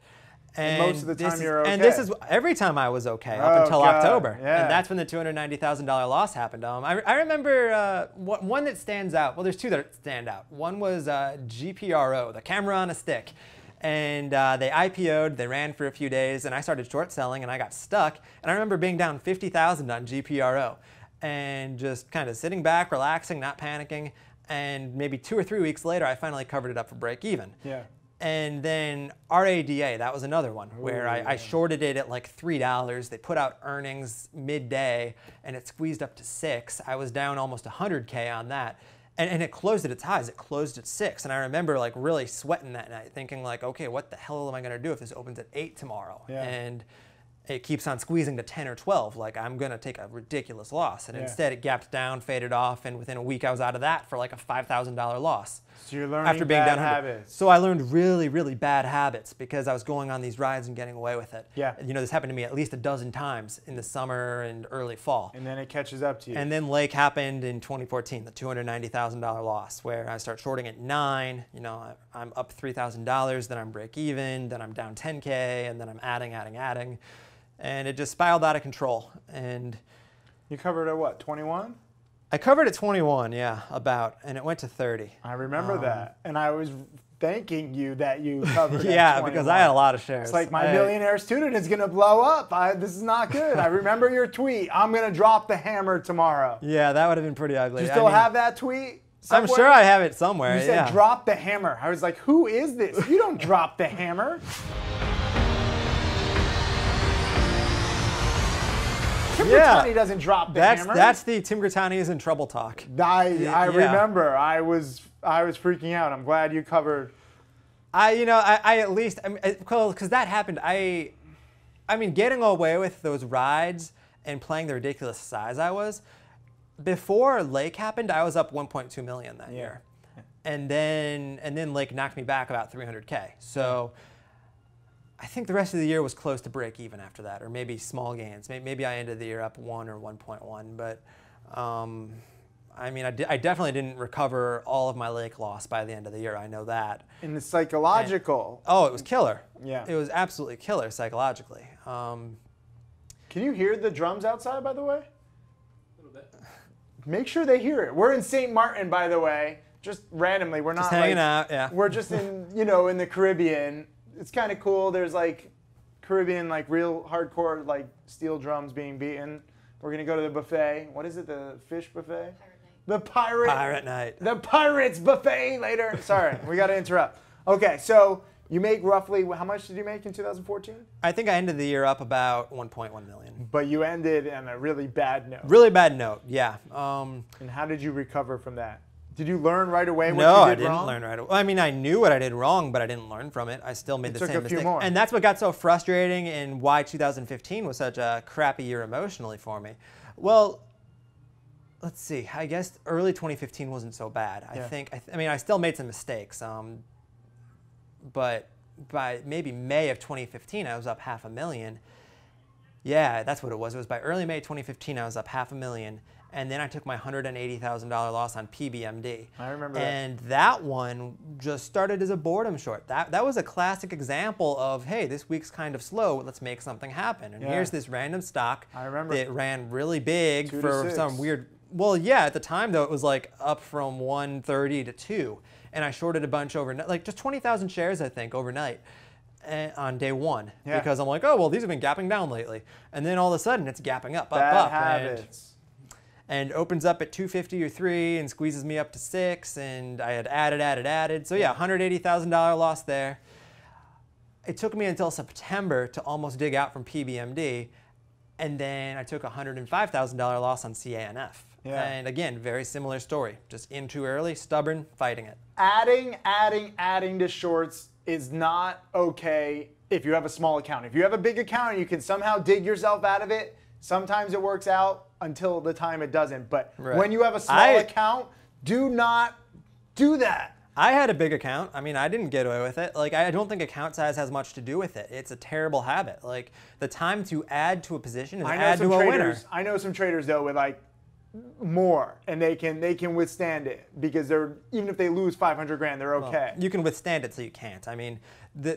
And most of the time you're okay. And this is every time I was okay up until October. Yeah. And that's when the $290,000 loss happened. I remember one that stands out. Well, there's two that stand out. One was GPRO, the camera on a stick. And they IPO'd, they ran for a few days, and I started short selling, and I got stuck. And I remember being down 50,000 on GPRO, and just kind of sitting back, relaxing, not panicking. And maybe 2 or 3 weeks later, I finally covered it up for break even. Yeah. And then RADA, that was another one where I shorted it at like $3. They put out earnings midday, and it squeezed up to 6. I was down almost 100K on that. And it closed at its highs. It closed at 6. And I remember like really sweating that night, thinking like, okay, what the hell am I going to do if this opens at 8 tomorrow? Yeah. it keeps on squeezing to 10 or 12. Like, I'm going to take a ridiculous loss. And instead, it gapped down, faded off, and within a week, I was out of that for like a $5,000 loss. So you're learning after being bad down habits. So I learned really, really bad habits because I was going on these rides and getting away with it. Yeah. You know, this happened to me at least a dozen times in the summer and early fall. And then it catches up to you. And then Lake happened in 2014, the $290,000 loss, where I start shorting at 9. You know, I'm up $3,000, then I'm break even, then I'm down 10K, and then I'm adding. And it just spiraled out of control. And you covered at what, 21? I covered at 21, yeah, about, and it went to 30. I remember that. And I was thanking you that you covered yeah, at 21. because I had a lot of shares. It's like, my millionaire student is going to blow up. This is not good. I remember your tweet. I'm going to drop the hammer tomorrow. Yeah, that would have been pretty ugly. Do you still have that tweet? Somewhere? I'm sure I have it somewhere. You said drop the hammer. I was like, who is this? You don't drop the hammer. Tim Gritanni doesn't drop the hammer. That's the Tim Gritanni is in trouble talk. I remember. I was freaking out. I'm glad you covered. I at least, because that happened. I mean, getting away with those rides and playing the ridiculous size I was, before Lake happened, I was up 1.2 million that year. And then Lake knocked me back about 300K. So I think the rest of the year was close to break even after that, or maybe small gains. Maybe I ended the year up 1 or 1.1, but I mean, I definitely didn't recover all of my Lake loss by the end of the year. I know that. And the psychological. It was killer. Yeah. It was absolutely killer psychologically. Can you hear the drums outside, by the way? A little bit. Make sure they hear it. We're in St. Martin, by the way. Just randomly. We're not just hanging out, yeah. We're just in, in the Caribbean. It's kind of cool. There's like Caribbean, like real hardcore, like steel drums being beaten. We're going to go to the buffet. What is it? The fish buffet? The Pirate night. The Pirates buffet later. Sorry, we got to interrupt. Okay, so you make roughly, how much did you make in 2014? I think I ended the year up about 1.1 million. But you ended on a really bad note. Really bad note, yeah. And how did you recover from that? Did you learn right away what no, you I did didn't wrong? learn right away. I mean, I knew what I did wrong, but I didn't learn from it. I still made the same mistake. More. And that's what got so frustrating and why 2015 was such a crappy year emotionally for me. Well, let's see. I guess early 2015 wasn't so bad. I mean, I still made some mistakes. But by maybe May of 2015, I was up $500,000. Yeah, that's what it was. It was by early May 2015, I was up $500,000. And then I took my $180,000 loss on PBMD. I remember that. And that one just started as a boredom short. That was a classic example of, hey, this week's kind of slow. Let's make something happen. And here's this random stock that ran really big for some weird. Well, yeah, at the time though, it was like up from 130 to 2, and I shorted a bunch overnight, like just 20,000 shares, I think, overnight. On day one, because I'm like, oh well, these have been gapping down lately, and then all of a sudden it's gapping up, Bad habits. And opens up at 250 or 3 and squeezes me up to 6, and I had added. So yeah, $180,000 loss there. It took me until September to almost dig out from PBMD, and then I took a $105,000 loss on CANF. Yeah. And again, very similar story. Just in too early, stubborn, fighting it. Adding to shorts is not okay if you have a small account. If you have a big account and you can somehow dig yourself out of it, sometimes it works out until the time it doesn't. But when you have a small account, do not do that. I had a big account. I mean, I didn't get away with it. Like, I don't think account size has much to do with it. It's a terrible habit. Like, the time to add to a position is add to a winner. I know some traders though with like more, and they can withstand it because they're, even if they lose 500 grand, they're okay. Well, you can withstand it till you can't. I mean,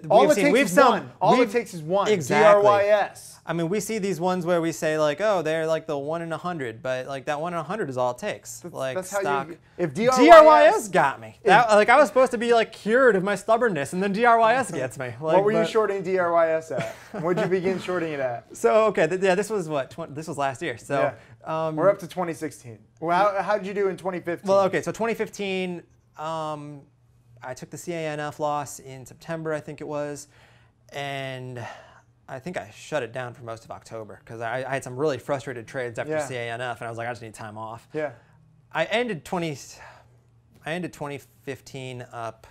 all it takes is one. Exactly. DRYS. I mean, we see these ones where we say like, oh, they're like the 1 in 100, but like that 1 in 100 is all it takes. That's stock. How you, if DRYS got me. Like I was supposed to be like cured of my stubbornness, and then DRYS gets me. Like, what were you shorting DRYS at? What did you begin shorting it at? So okay, this was what this was last year. So we're up to 2016. Well, how did you do in 2015? Well, okay, so 2015. I took the CANF loss in September, I think it was, and I think I shut it down for most of October because I had some really frustrated trades after CANF, and I was like, I just need time off. Yeah. I ended 2015 up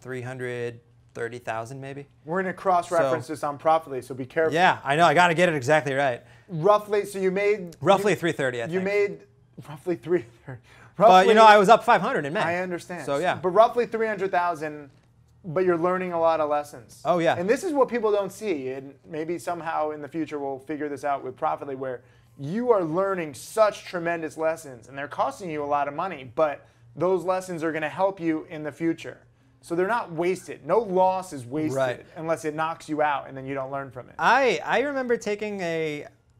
$330,000 30,000 maybe. We're going to cross-reference this on Profitly, so be careful. Yeah, I know. I got to get it exactly right. Roughly, so you made... Roughly 330, I think. You made roughly 330. But, you know, I was up 500 in May. I understand. So, yeah. But roughly 300,000, but you're learning a lot of lessons. Oh, yeah. And this is what people don't see. And maybe somehow in the future we'll figure this out with Profitly, where you are learning such tremendous lessons, and they're costing you a lot of money, but those lessons are going to help you in the future. So they're not wasted. No loss is wasted unless it knocks you out and then you don't learn from it. I remember taking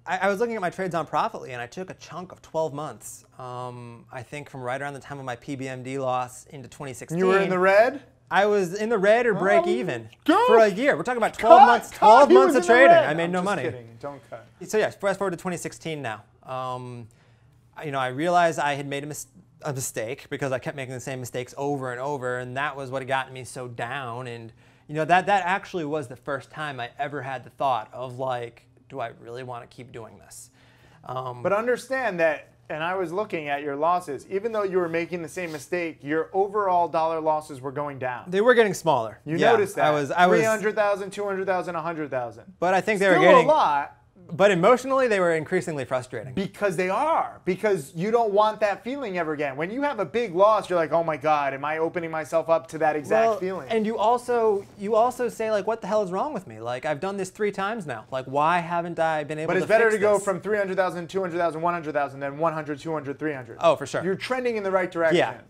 I was looking at my trades on Profitly, and I took a chunk of 12 months. I think from right around the time of my PBMD loss into 2016. You were in the red? I was in the red or break even for a year. We're talking about 12 months. 12 months of trading. I made no money. Kidding. Don't cut. So yeah, fast forward to 2016 now. You know, I realized I had made a mistake because I kept making the same mistakes over and over, and that was what had gotten me so down. And you know, that actually was the first time I ever had the thought of like, do I really want to keep doing this? But understand that, and I was looking at your losses, even though you were making the same mistake, your overall dollar losses were going down. They were getting smaller. You noticed that. I was 300,000, 200,000, 100,000. But I think they Still were getting a lot. But emotionally, they were increasingly frustrating. Because they are. Because you don't want that feeling ever again. When you have a big loss, you're like, oh my God, am I opening myself up to that exact feeling? And you also say, like, what the hell is wrong with me? Like, I've done this 3 times now. Like, why haven't I been able to fix this? But it's better to go from 300,000, 200,000, 100,000 than 100, 200, 300. Oh, for sure. You're trending in the right direction. Yeah.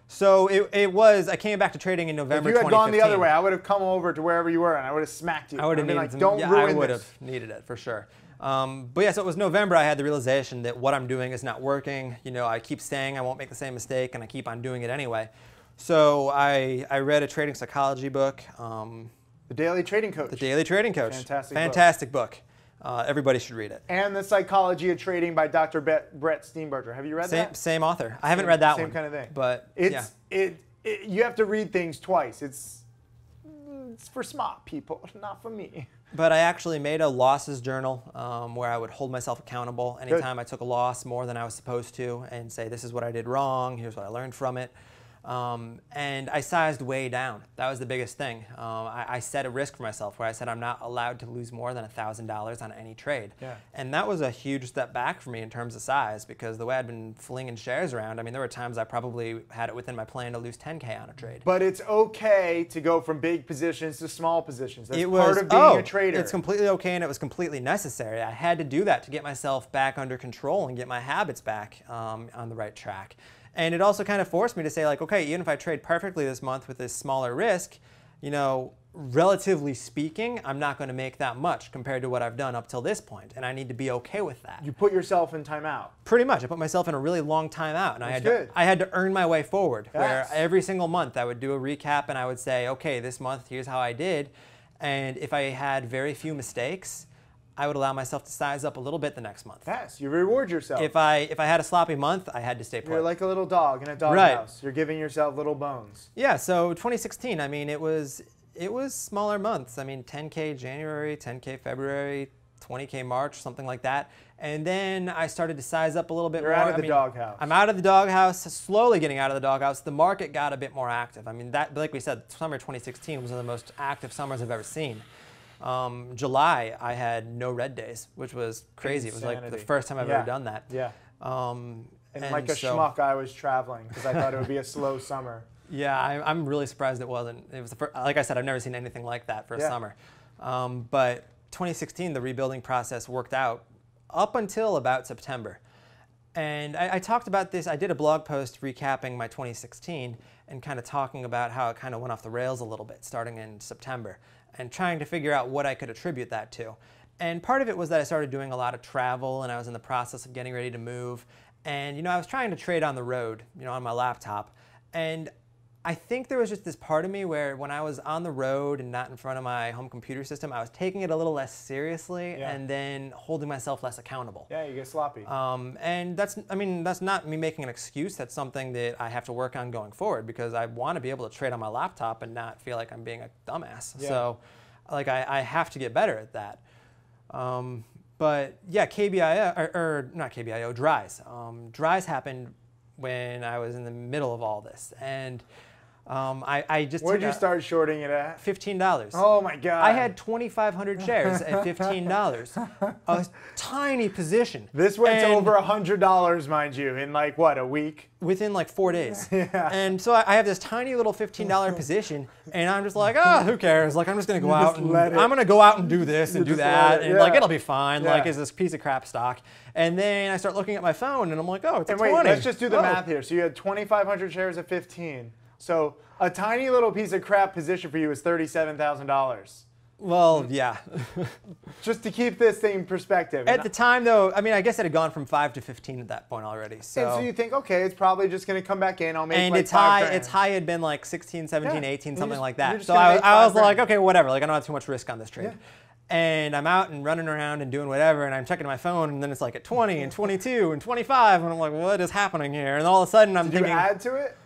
So I came back to trading in November 2015. If you had gone the other way, I would have come over to wherever you were and I would have smacked you. I would have needed like, don't ruin I would this. have needed it for sure. But yeah, so it was November. I had the realization that what I'm doing is not working. You know, I keep saying I won't make the same mistake, and I keep on doing it anyway. So I read a trading psychology book. The Daily Trading Coach. The Daily Trading Coach. Fantastic book. Everybody should read it. And The Psychology of Trading by Dr. Brett Steenberger. Have you read that? Same author. I haven't read that one. Same kind of thing. But you have to read things twice. It's for smart people, not for me. But I actually made a losses journal where I would hold myself accountable anytime I took a loss more than I was supposed to and say, this is what I did wrong, here's what I learned from it. And I sized way down. That was the biggest thing. I set a risk for myself where I said I'm not allowed to lose more than $1,000 on any trade. Yeah. And that was a huge step back for me in terms of size because the way I'd been flinging shares around, I mean, there were times I probably had it within my plan to lose 10K on a trade. But it's okay to go from big positions to small positions. That's part of being a trader. It's completely okay and it was completely necessary. I had to do that to get myself back under control and get my habits back on the right track. And it also kind of forced me to say, like, okay, even if I trade perfectly this month with this smaller risk, you know, relatively speaking, I'm not going to make that much compared to what I've done up till this point, and I need to be okay with that. You put yourself in timeout. Pretty much. I put myself in a really long timeout, and I had to earn my way forward, where every single month I would do a recap and I would say, okay, this month, here's how I did, and if I had very few mistakes, I would allow myself to size up a little bit the next month. Yes, you reward yourself. If I had a sloppy month, I had to stay put. You're like a little dog in a doghouse. You're giving yourself little bones. Yeah, so 2016, I mean, it was smaller months. I mean, 10K January, 10K February, 20K March, something like that. And then I started to size up a little bit more. You're out of the doghouse. I'm out of the doghouse, slowly getting out of the doghouse. The market got a bit more active. I mean, that, like we said, summer 2016 was one of the most active summers I've ever seen. July, I had no red days, which was crazy. Insanity. It was like the first time I've ever done that. Yeah. And like a schmuck, I was traveling because I thought it would be a slow summer. Yeah, I'm really surprised it wasn't. It was the first, like I said, I've never seen anything like that for a summer. But 2016, the rebuilding process worked out up until about September. And I talked about this. I did a blog post recapping my 2016 and kind of talking about how it kind of went off the rails a little bit starting in September and trying to figure out what I could attribute that to. And part of it was that I started doing a lot of travel and I was in the process of getting ready to move. And, you know, I was trying to trade on the road, you know, on my laptop. And I think there was just this part of me where when I was on the road and not in front of my home computer system, I was taking it a little less seriously and then holding myself less accountable. Yeah, you get sloppy. And that's not me making an excuse. That's something that I have to work on going forward because I want to be able to trade on my laptop and not feel like I'm being a dumbass. Yeah. So, like, I have to get better at that. But yeah, KBIO, or not KBIO, dries. Dries happened when I was in the middle of all this. And I just Where'd you start shorting it at? $15. Oh my God. I had 2,500 shares at $15. A tiny position. This went to And over $100, mind you, in like what, a week? within like 4 days. Yeah. And so I have this tiny little $15 position, and I'm just like, who cares? Like, I'm just gonna go out and I'm gonna go out and do this and do that, and like it'll be fine. Yeah. Like, it's this piece of crap stock. And then I start looking at my phone, and I'm like, oh, it's a And wait, 20. let's just do the math here. So you had 2,500 shares at 15. So a tiny little piece of crap position for you is $37,000. Well, yeah. Just to keep this thing in perspective. At the time, though, I mean, I guess it had gone from 5 to 15 at that point already. So, and so you think, okay, it's probably just going to come back in. I'll make and like its high, $5,000. its high had been like 16, 17, Yeah. 18, You something just- like you're that. just So gonna make I was $5,000. like, okay, whatever. Like, I don't have too much risk on this trade. Yeah. And I'm out and running around and doing whatever, and I'm checking my phone, and then it's like at 20 and 22 and 25, and I'm like, what is happening here? And all of a sudden, I'm Did you thinking, add to it?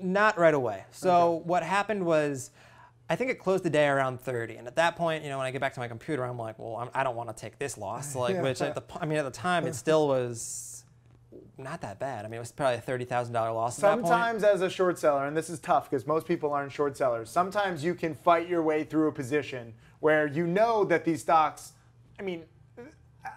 not right away. So what happened was, I think it closed the day around 30, and at that point, you know, when I get back to my computer, I'm like, well, I don't want to take this loss. Like, Yeah. which at the time, it still was not that bad. I mean, it was probably a $30,000 loss at that point. Sometimes as a short seller, and this is tough because most people aren't short sellers, sometimes you can fight your way through a position where you know that these stocks, I mean,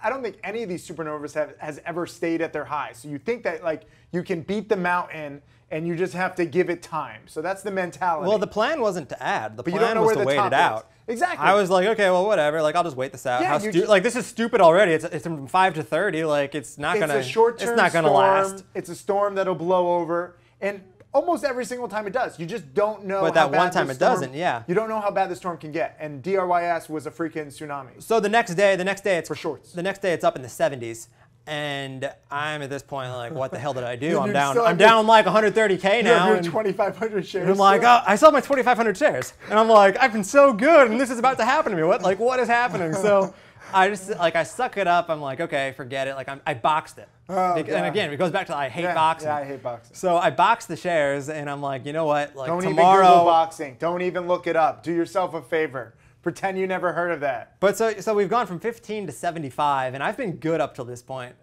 I don't think any of these supernovas has ever stayed at their high. So you think that like you can beat the mountain and you just have to give it time. So that's the mentality. Well, the plan wasn't to add. The you don't plan know was where to the wait top it out. is. Exactly. I was like, okay, well, whatever. Like, I'll just wait this out. Yeah, Like, this is stupid already. It's from 5 to 30. Like, it's not It's gonna. a short-term It's not gonna storm. last. It's a storm that'll blow over, and almost every single time it does. You just don't know. But how that bad one time the it storm- doesn't, yeah. You don't know how bad the storm can get, and DRYS was a freaking tsunami. So the next day it's For shorts. The next day it's up in the 70s, and I'm at this point like, what the hell did I do? You're I'm down. still I'm down like 130K You now. have your and 2,500 shares. I'm like, still? oh, I sold my 2,500 shares, and I'm like, I've been so good, and this is about to happen to me. What is happening? So I just like I suck it up. I'm like, okay, forget it. Like I boxed it. Oh, and God. again, it goes back to I hate Yeah, boxing. Yeah, I hate boxing. So I boxed the shares, and I'm like, you know what? Like Don't tomorrow. even Google boxing. Don't even look it up. Do yourself a favor. Pretend you never heard of that. But so we've gone from 15 to 75, and I've been good up till this point.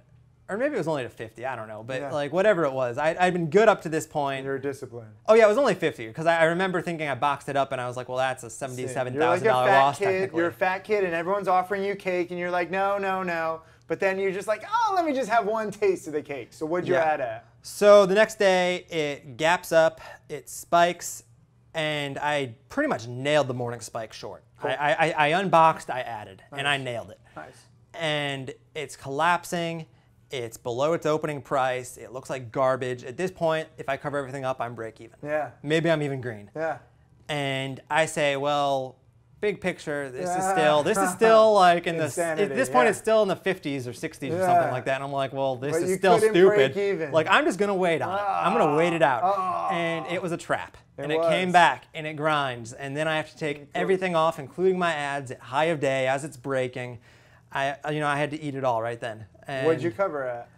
Or maybe it was only to 50, I don't know. But Yeah. like whatever it was, I'd been good up to this point. You're disciplined. Oh yeah, it was only 50, because I remember thinking I boxed it up, and I was like, well, that's a You're $77,000 like a fat loss kid. technically. You're a fat kid, and everyone's offering you cake, and you're like, no, no, no. But then you're just like, oh, let me just have one taste of the cake. So what'd you Yeah. add at? So the next day, it gaps up, it spikes, and I pretty much nailed the morning spike short. Cool. I unboxed, I added, and I nailed it. Nice. And it's collapsing. It's below its opening price. It looks like garbage. At this point, if I cover everything up, I'm break even. Yeah. Maybe I'm even green. Yeah. And I say, well, big picture, this is still like in Insanity, at this point yeah. it's still in the 50s or 60s or Yeah. something like that. And I'm like, well, this But is you still couldn't stupid. break even. Like, I'm just gonna wait on it. I'm gonna wait it out. And it was a trap. And it came was. back and it grinds. And then I have to take everything off, including my ads at high of day as it's breaking. I had to eat it all right then. And What'd you cover at?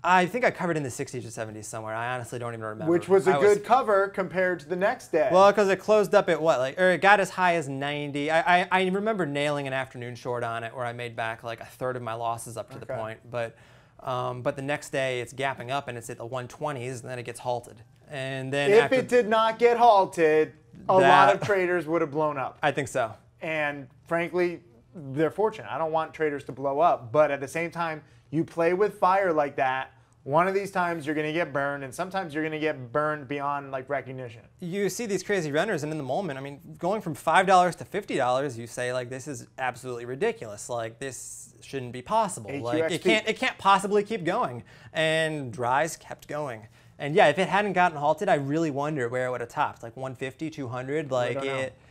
I think I covered in the 60s or 70s somewhere. I honestly don't even remember. Which was a good cover compared to the next day. Well, because it closed up at what, or it got as high as 90. I remember nailing an afternoon short on it where I made back like a third of my losses up to the point. But the next day it's gapping up and it's at the 120s, and then it gets halted. And then if it did not get halted, a lot of traders would have blown up. I think so. And frankly, they're fortunate. I don't want traders to blow up, but at the same time, you play with fire like that, one of these times you're going to get burned, and sometimes you're going to get burned beyond like recognition. You see these crazy runners, and in the moment, I mean, going from $5 to $50, you say like, this is absolutely ridiculous. Like, this shouldn't be possible. Like, it can't possibly keep going. And Dries kept going. And yeah, if it hadn't gotten halted, I really wonder where it would have topped, like 150, 200. Like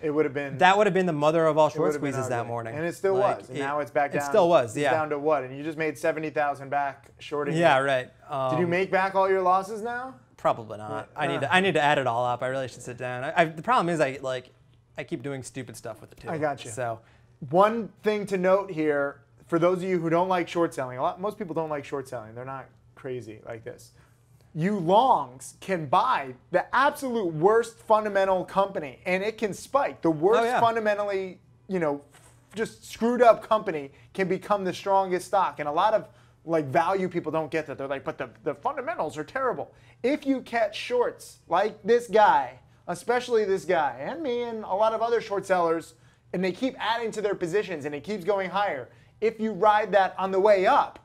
it would have been. That would have been the mother of all short squeezes that morning. And it still was. And now it's back down. It still was. Yeah. It's down to what? And you just made 70,000 back shorting. Yeah, right. Did you make back all your losses now? Probably not. I need to add it all up. I really should sit down. The problem is I keep doing stupid stuff with it too. I got you. So one thing to note here, for those of you who don't like short selling, most people don't like short selling. They're not crazy like this. You longs can buy the absolute worst fundamental company, and it can spike. The worst fundamentally, just screwed up company can become the strongest stock. And a lot of like value people don't get that. They're like, but the fundamentals are terrible. If you catch shorts like this guy, especially this guy and me and a lot of other short sellers, and they keep adding to their positions and it keeps going higher, if you ride that on the way up,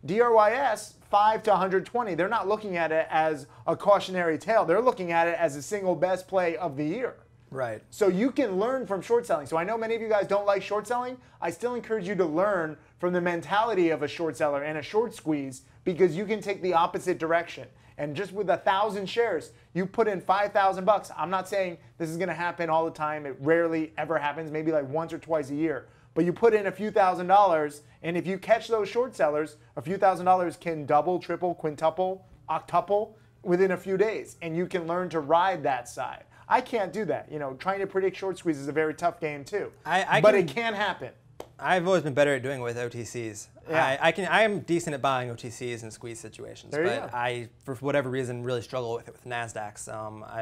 DRYS 5 to 120, they're not looking at it as a cautionary tale. They're looking at it as a single best play of the year. Right. So you can learn from short selling. So I know many of you guys don't like short selling. I still encourage you to learn from the mentality of a short seller and a short squeeze, because you can take the opposite direction. And just with 1,000 shares, you put in $5,000. I'm not saying this is going to happen all the time. It rarely ever happens, maybe like once or twice a year. But you put in a few $1,000s, and if you catch those short sellers, a few $1,000s can double, triple, quintuple, octuple within a few days. And you can learn to ride that side. I can't do that. You know, trying to predict short squeeze is a very tough game too. But it can happen. I've always been better at doing it with OTCs. Yeah. I am decent at buying OTCs in squeeze situations, There you but go. I, for whatever reason, really struggle with it with NASDAQs.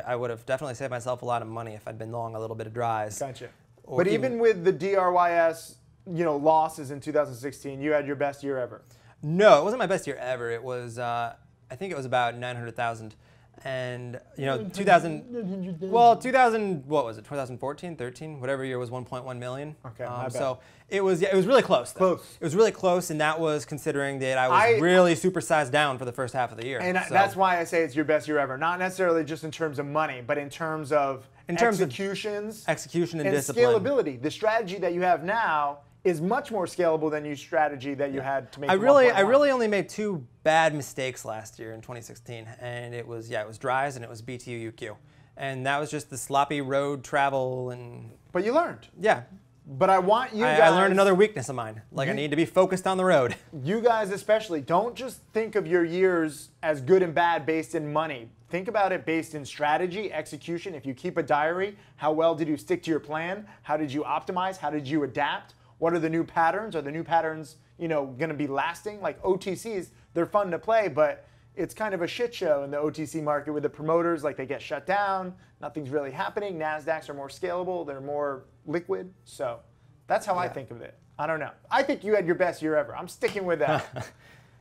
I would have definitely saved myself a lot of money if I'd been long a little bit of dries. Gotcha. Or But even with the DRYS, you know, losses in 2016, you had your best year ever. No, it wasn't my best year ever. It was, I think it was about 900,000. And, you know, 2000, what was it, 2014, 13, whatever year was 1.1 million. Okay, my bad. So it was really close. Though. Close. It was really close, and that was considering that I was really supersized down for the first half of the year. And so. that's why I say it's your best year ever. Not necessarily just in terms of money, but in terms of executions. Execution and discipline. Scalability. The strategy that you have now is much more scalable than your strategy that you had to make. I really only made 2 bad mistakes last year in 2016, and it was dries and it was BTU UQ, and that was just the sloppy road travel and. But you learned. Yeah. But I want you guys. I learned another weakness of mine. Like I need to be focused on the road. You guys especially, don't just think of your years as good and bad based in money. Think about it based in strategy, execution. If you keep a diary, how well did you stick to your plan? How did you optimize? How did you adapt? What are the new patterns? Are the new patterns, you know, going to be lasting? Like OTCs, they're fun to play, but it's kind of a shit show in the OTC market with the promoters. Like they get shut down. Nothing's really happening. NASDAQs are more scalable. They're more liquid. So that's how I think of it. I don't know. I think you had your best year ever. I'm sticking with that.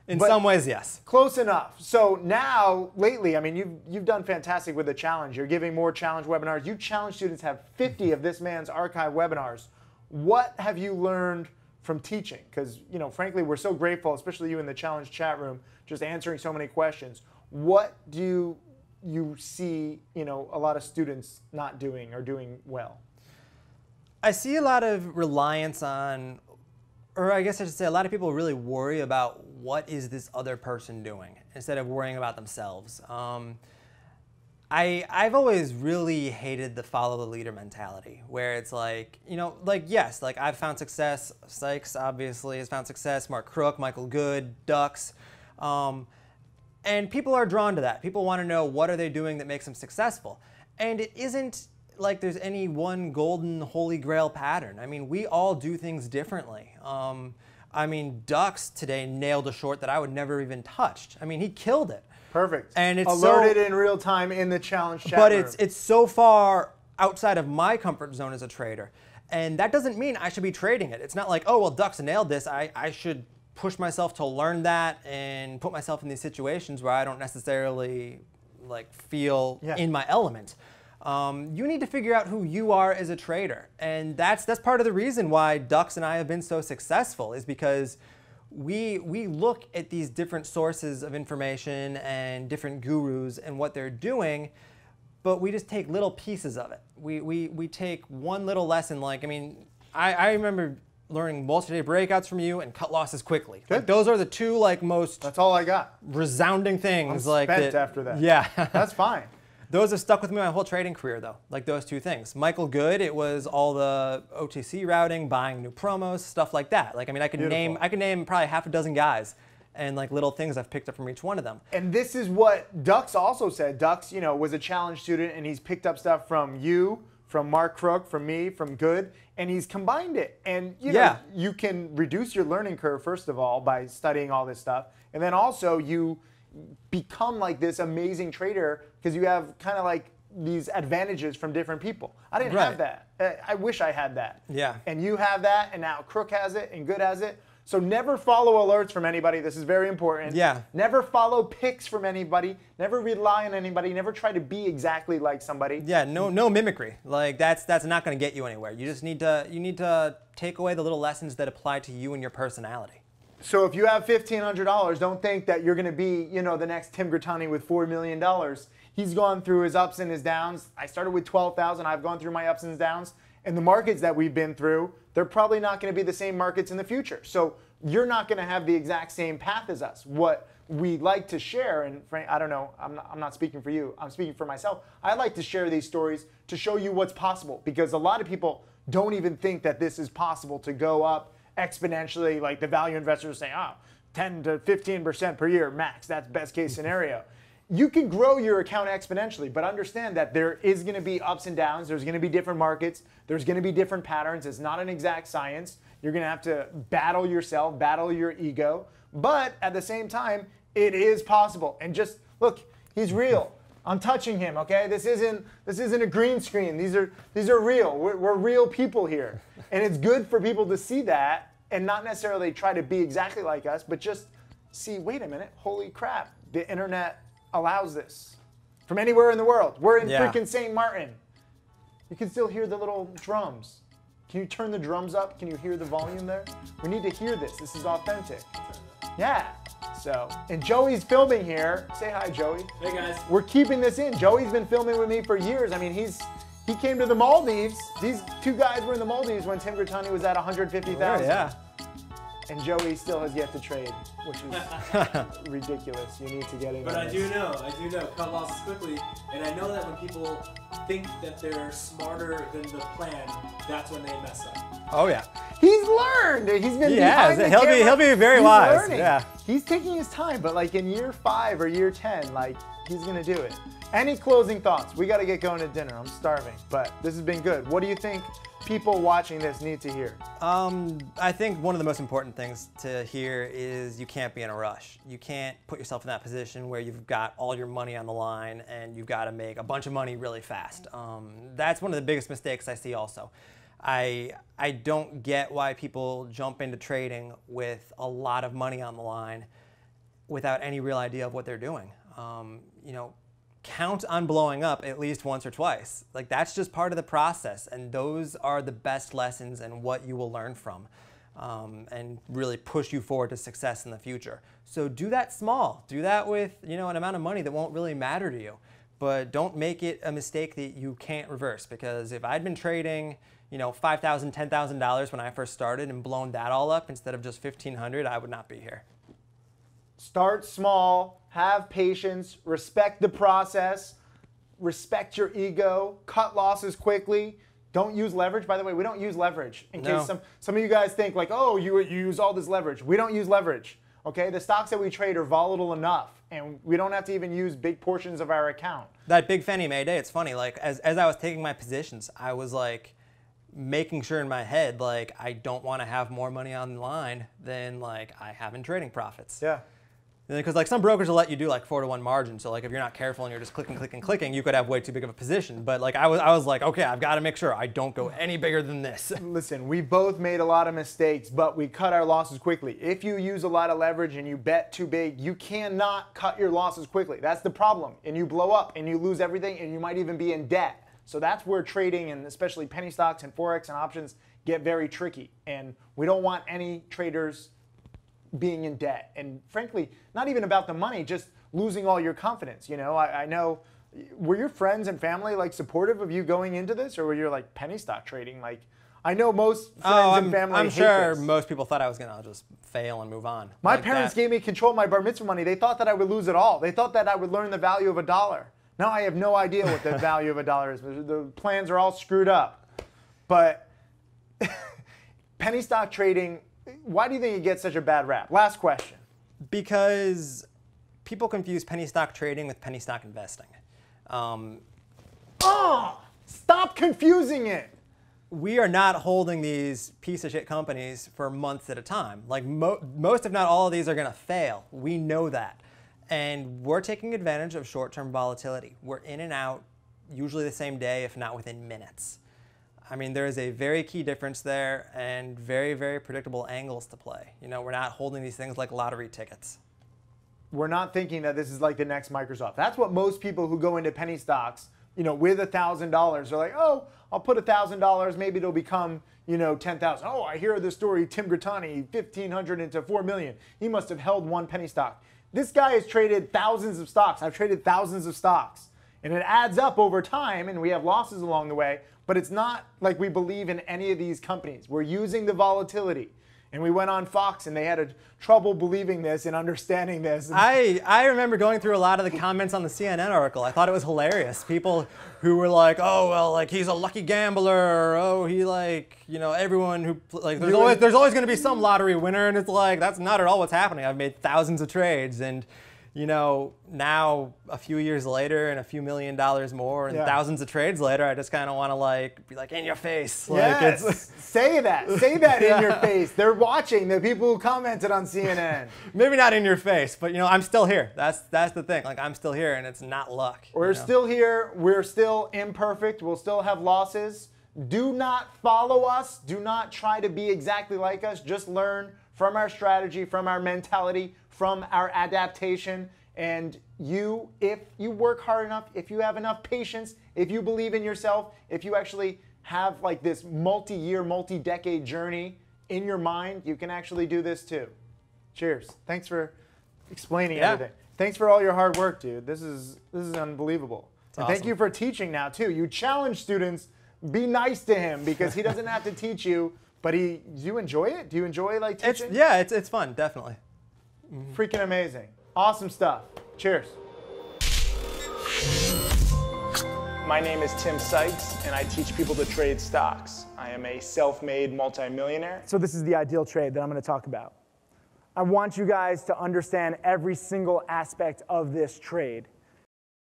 In some ways, yes. Close enough. So now, lately, I mean, you've done fantastic with the challenge. You're giving more challenge webinars. You challenge students have 50 of this man's archive webinars. What have you learned from teaching? Because, you know, frankly, we're so grateful, especially you in the challenge chat room, just answering so many questions. What do you see, you know, a lot of students not doing or doing well? I see a lot of reliance on, or I guess I should say a lot of people really worry about what is this other person doing instead of worrying about themselves. I've always really hated the follow the leader mentality, where it's like, you know, like, yes, like I've found success. Sykes obviously has found success. Mark Crook, Michael Good, Ducks. And people are drawn to that. People want to know what are they doing that makes them successful. And it isn't like there's any one golden holy grail pattern. I mean, we all do things differently. I mean, Ducks today nailed a short that I would never even touched. I mean, he killed it. Perfect. And it's alerted in real time in the challenge chat but room. it's so far outside of my comfort zone as a trader. And that doesn't mean I should be trading it. It's not like, oh, well, Ducks nailed this. I should push myself to learn that and put myself in these situations where I don't necessarily like feel in my element. You need to figure out who you are as a trader. And that's part of the reason why Ducks and I have been so successful, is because we look at these different sources of information and different gurus and what they're doing, but we just take little pieces of it. We take one little lesson. Like, I mean, I remember learning multi-day breakouts from you and cut losses quickly. Like, those are the two like most. That's all I got. Resounding things. I'm like spent that, after that. Yeah, that's fine. Those have stuck with me my whole trading career, though. Like those two things. Michael Good, it was all the OTC routing, buying new promos, stuff like that. Like, I mean, I could name probably half a dozen guys, and like little things I've picked up from each one of them. And this is what Ducks also said. Ducks, you know, was a challenge student, and he's picked up stuff from you, from Mark Crook, from me, from Good, and he's combined it. And you know, you can reduce your learning curve first of all by studying all this stuff, and then also you become like this amazing trader because you have kind of like these advantages from different people. I didn't have that. I wish I had that. Yeah. And you have that, and now Crook has it, and Good has it. So never follow alerts from anybody. This is very important. Yeah. Never follow picks from anybody. Never rely on anybody. Never try to be exactly like somebody. Yeah, no mimicry. Like that's not going to get you anywhere. You just need to take away the little lessons that apply to you and your personality. So if you have $1,500, don't think that you're going to be, the next Tim Gritanni with $4 million. He's gone through his ups and his downs. I started with 12,000. I've gone through my ups and downs. And the markets that we've been through, they're probably not going to be the same markets in the future. So you're not going to have the exact same path as us. What we like to share, and Frank, I don't know, I'm not speaking for you. I'm speaking for myself. I like to share these stories to show you what's possible, because a lot of people don't even think that this is possible to go up exponentially. Like the value investors say, 10 to 15% per year max. That's best case scenario. You can grow your account exponentially, but understand that there is going to be ups and downs. There's going to be different markets. There's going to be different patterns. It's not an exact science. You're going to have to battle yourself, battle your ego. But at the same time, it is possible. And just look, he's real. I'm touching him, okay? This isn't a green screen. These are real. We're real people here. And it's good for people to see that and not necessarily try to be exactly like us, but just see, wait a minute, holy crap, the internet allows this from anywhere in the world. We're in freaking St. Martin. You can still hear the little drums. Can you turn the drums up? Can you hear the volume there? We need to hear this. This is authentic. Yeah. So, and Joey's filming here. Say hi, Joey. Hey guys. We're keeping this in. Joey's been filming with me for years. I mean, he came to the Maldives. These two guys were in the Maldives when Tim Gritanni was at 150,000. Yeah. And Joey still has yet to trade, which is ridiculous. You need to get in. But I do know, cut losses quickly, and I know that when people think that they're smarter than the plan, that's when they mess up. Oh yeah. He's learned. He's been behind the camera. He'll be very wise. Learning. Yeah. He's taking his time, but like in year 5 or year 10, like he's gonna do it. Any closing thoughts? We got to get going to dinner. I'm starving, but this has been good. What do you think people watching this need to hear? I think one of the most important things to hear is you can't be in a rush. You can't put yourself in that position where you've got all your money on the line and you've got to make a bunch of money really fast. That's one of the biggest mistakes I see also. I don't get why people jump into trading with a lot of money on the line without any real idea of what they're doing. Count on blowing up at least once or twice. Like that's just part of the process, and those are the best lessons and what you will learn from and really push you forward to success in the future. So do that small. Do that with an amount of money that won't really matter to you, but don't make it a mistake that you can't reverse, because if I'd been trading $5,000, $10,000 when I first started and blown that all up instead of just $1,500, I would not be here. Start small, have patience, respect the process, respect your ego, cut losses quickly. Don't use leverage. By the way, we don't use leverage. In case some of you guys think like, oh, you use all this leverage. We don't use leverage. Okay, the stocks that we trade are volatile enough, and we don't have to even use big portions of our account. That big Fannie Mae day, it's funny. Like as I was taking my positions, I was like making sure in my head like I don't want to have more money on the line than like I have in trading profits. Yeah. Because like some brokers will let you do like 4-to-1 margin, so like if you're not careful and you're just clicking, you could have way too big of a position. But like I was like, okay, I've got to make sure I don't go any bigger than this. Listen, we both made a lot of mistakes, but we cut our losses quickly. If you use a lot of leverage and you bet too big, you cannot cut your losses quickly. That's the problem. And you blow up and you lose everything, and you might even be in debt. So that's where trading, and especially penny stocks and Forex and options, get very tricky. And we don't want any traders being in debt, and frankly, not even about the money, just losing all your confidence. I know, were your friends and family like supportive of you going into this, or were you like penny stock trading? Like, I know most friends and family I'm hate sure this. Most people thought I was gonna just fail and move on. My parents gave me control of my bar mitzvah money. They thought that I would lose it all. They thought that I would learn the value of $1. Now I have no idea what the value of $1 is. The plans are all screwed up. But penny stock trading, why do you think it gets such a bad rap? Last question. Because people confuse penny stock trading with penny stock investing. Stop confusing it. We are not holding these piece of shit companies for months at a time. Like most, if not all of these are gonna fail. We know that. And we're taking advantage of short-term volatility. We're in and out, usually the same day, if not within minutes. I mean, there is a very key difference there and very, very predictable angles to play. You know, we're not holding these things like lottery tickets. We're not thinking that this is like the next Microsoft. That's what most people who go into penny stocks, you know, with $1,000 are like, oh, I'll put $1,000, maybe it'll become, you know, 10,000. Oh, I hear the story, Tim Gritanni, 1,500 into 4 million. He must have held one penny stock. This guy has traded thousands of stocks. I've traded thousands of stocks. And it adds up over time, and we have losses along the way, but it's not like we believe in any of these companies. We're using the volatility. And we went on Fox, and they had trouble believing this and understanding this. I remember going through a lot of the comments on the CNN article. I thought it was hilarious. People who were like, oh, well, like, he's a lucky gambler, or, oh, he, like, you know, everyone who, like, there's always going to be some lottery winner, and it's like, that's not at all what's happening. I've made thousands of trades, and, you know, now a few years later and a few $1 million more and thousands of trades later, I just kind of want to like be like, in your face. Yes. Like, say that in your face. They're watching, the people who commented on CNN. Maybe not in your face, but you know, I'm still here. That's the thing. Like, I'm still here, and it's not luck. We're still here. We're still imperfect. We'll still have losses. Do not follow us. Do not try to be exactly like us. Just learn from our strategy, from our mentality, from our adaptation. And if you work hard enough, if you have enough patience, if you believe in yourself, if you actually have like this multi-year, multi-decade journey in your mind, you can actually do this too. Cheers. Thanks for explaining everything. Thanks for all your hard work, dude. This is unbelievable. And awesome. Thank you for teaching now too. You challenge students, be nice to him because he doesn't have to teach you, but do you enjoy it? Do you enjoy like teaching? It's fun, definitely. Freaking amazing. Awesome stuff. Cheers. My name is Tim Sykes, and I teach people to trade stocks. I am a self-made multimillionaire. So this is the ideal trade that I'm going to talk about. I want you guys to understand every single aspect of this trade.